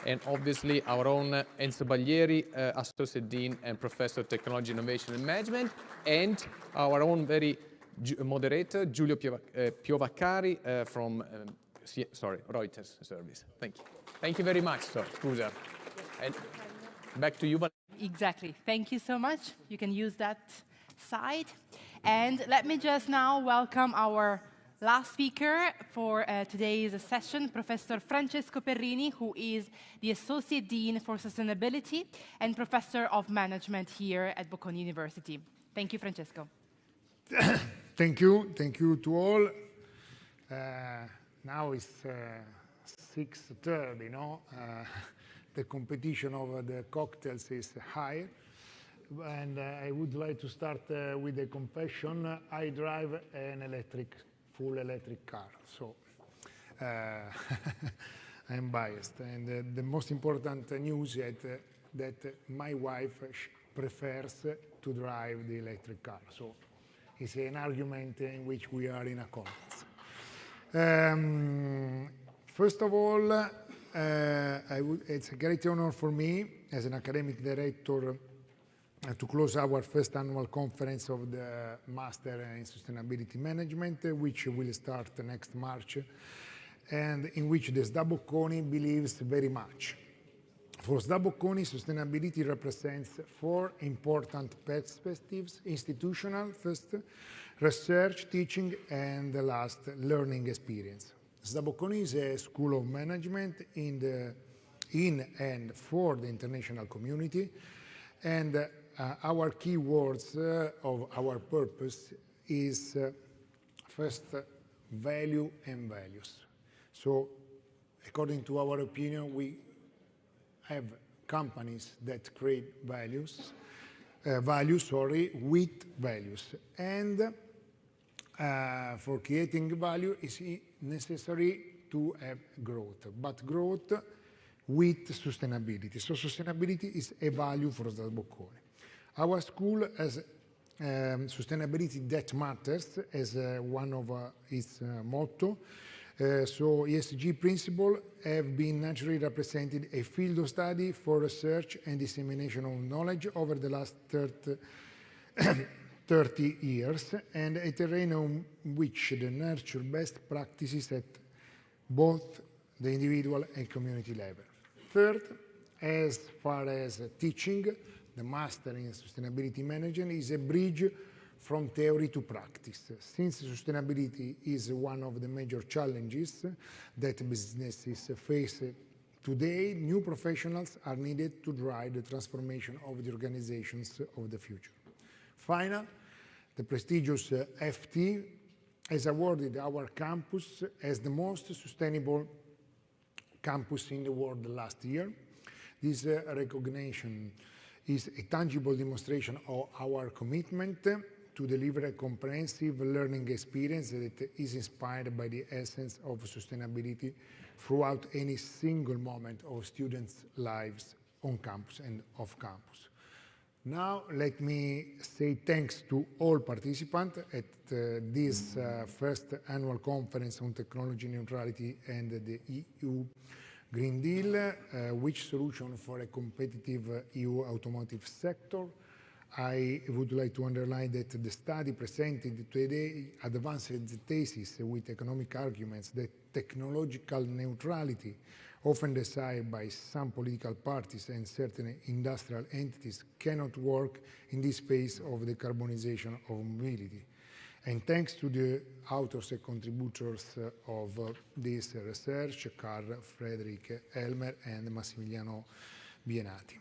S8: and obviously our own Enzo Baglieri, Associate Dean and Professor of Technology, Innovation and Management, and our own very moderator, Giulio Piovacari from Reuters Service. Thank you. Thank you very much, scusa. And back to you.
S1: Exactly. Thank you so much. You can use that side. And let me just now welcome our last speaker for today's session, Professor Francesco Perrini, who is the Associate Dean for Sustainability and Professor of Management here at Bocconi University. Thank you, Francesco.
S11: Thank you to all. Now it's 6:30, no? The competition over the cocktails is high. And I would like to start with a confession. I drive an full electric car, so I'm biased. And the most important news is that my wife prefers to drive the electric car. So it's an argument in which we are in accordance. First of all, it's a great honor for me as an academic director to close our first annual conference of the Master in Sustainability Management, which will start next March, and in which the SDA Bocconi believes very much. For SDA Bocconi, sustainability represents 4 important perspectives: institutional, first, research, teaching, and the last, learning experience. SDA Bocconi is a school of management in and for the international community, and our key words of our purpose is first, value and values. So according to our opinion, we have companies that create values, with values. And for creating value, it's necessary to have growth, but growth with sustainability. So sustainability is a value for SDA Bocconi. Our school has sustainability that matters as one of its motto. So ESG principles have been naturally represented a field of study for research and dissemination of knowledge over the last 30 years, and a terrain on which they nurture best practices at both the individual and community level. Third, as far as teaching, the Master in Sustainability Management is a bridge from theory to practice. Since sustainability is one of the major challenges that businesses face today, new professionals are needed to drive the transformation of the organizations of the future. Final, the prestigious FT has awarded our campus as the most sustainable campus in the world last year. This recognition is a tangible demonstration of our commitment to deliver a comprehensive learning experience that is inspired by the essence of sustainability throughout any single moment of students' lives on campus and off campus. Now, let me say thanks to all participants at this first annual conference on technology neutrality and the EU Green Deal, which solution for a competitive EU automotive sector. I would like to underline that the study presented today advances the thesis with economic arguments that technological neutrality, often desired by some political parties and certain industrial entities, cannot work in this phase of the decarbonization of mobility. And thanks to the authors and contributors of this research, Carl Frederick Elmer and Massimiliano Bienati.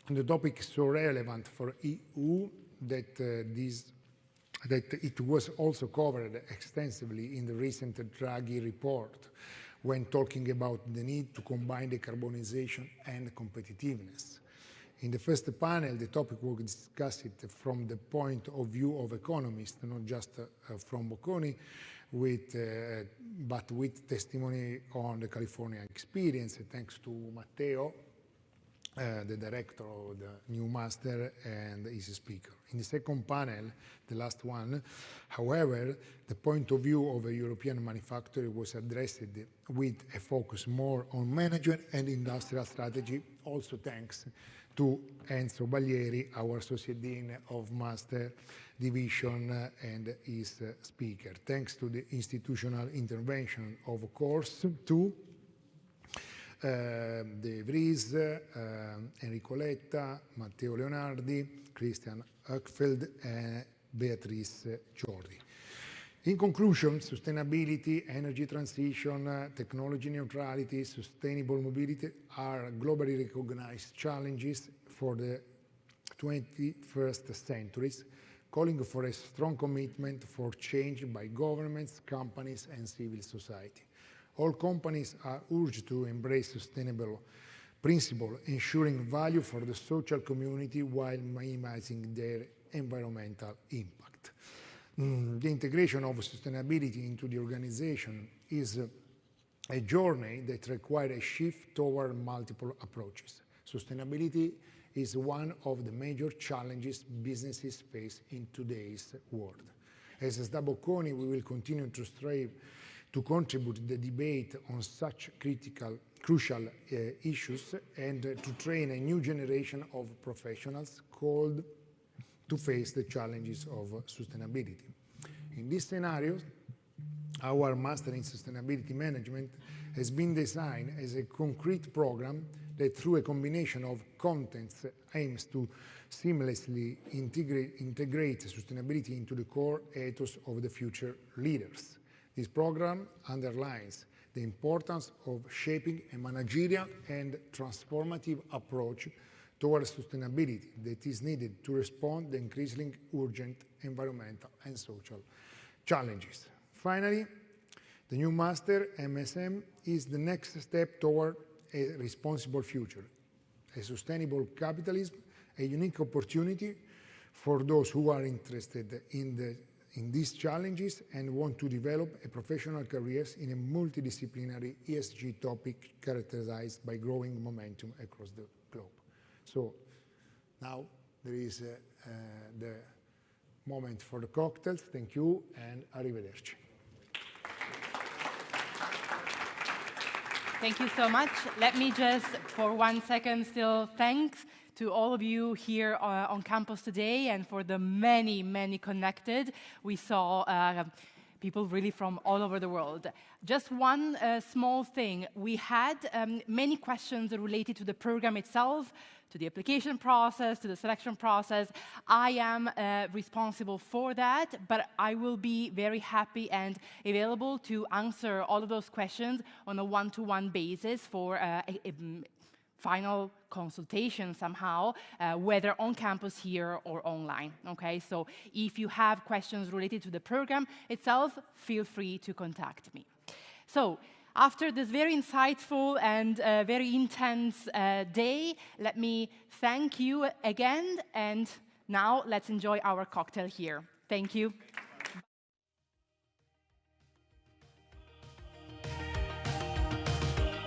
S11: The topic is so relevant for EU that it was also covered extensively in the recent Draghi report when talking about the need to combine decarbonization and competitiveness. In the first panel, the topic was discussed from the point of view of economists, not just from Bocconi, but with testimony on the California experience, thanks to Matteo, the director of the new master, and his speaker. In the second panel, the last one, however, the point of view of a European manufacturer was addressed with a focus more on management and industrial strategy, also thanks to Enzo Baglieri, our Associate Dean of Master Division, and his speaker. Thanks to the institutional intervention, of course, to De Vries, Enrico Letta, Matteo Leonardi, Christian Höckfeld, and Beatrice Giordi. In conclusion, sustainability, energy transition, technology neutrality, sustainable mobility are globally recognized challenges for the 21st century, calling for a strong commitment for change by governments, companies, and civil society. All companies are urged to embrace sustainable principles, ensuring value for the social community while minimizing their environmental impact. The integration of sustainability into the organization is a journey that requires a shift toward multiple approaches. Sustainability is one of the major challenges businesses face in today's world. As SDA Bocconi, we will continue to strive to contribute to the debate on such crucial issues and to train a new generation of professionals called to face the challenges of sustainability. In this scenario, our Master in Sustainability Management has been designed as a concrete program that, through a combination of contents, aims to seamlessly integrate sustainability into the core ethos of the future leaders. This program underlines the importance of shaping a managerial and transformative approach towards sustainability that is needed to respond to increasingly urgent environmental and social challenges. Finally, The new master, MSM, is the next step toward a responsible future, a sustainable capitalism, a unique opportunity for those who are interested in these challenges and want to develop a professional careers in a multidisciplinary ESG topic characterized by growing momentum across the globe. So now there is the moment for the cocktails. Thank you and arrivederci.
S1: Thank you so much. Let me just, for 1 second, still thanks to all of you here on campus today and for the many, many connected. We saw people really from all over the world. Just one small thing. We had many questions related to the program itself, to the application process, to the selection process. I am responsible for that, but I will be very happy and available to answer all of those questions on a one-to-one basis for a final consultation somehow, whether on campus here or online, okay? So if you have questions related to the program itself, feel free to contact me. So after this very insightful and very intense day, let me thank you again, and now let's enjoy our cocktail here. Thank you.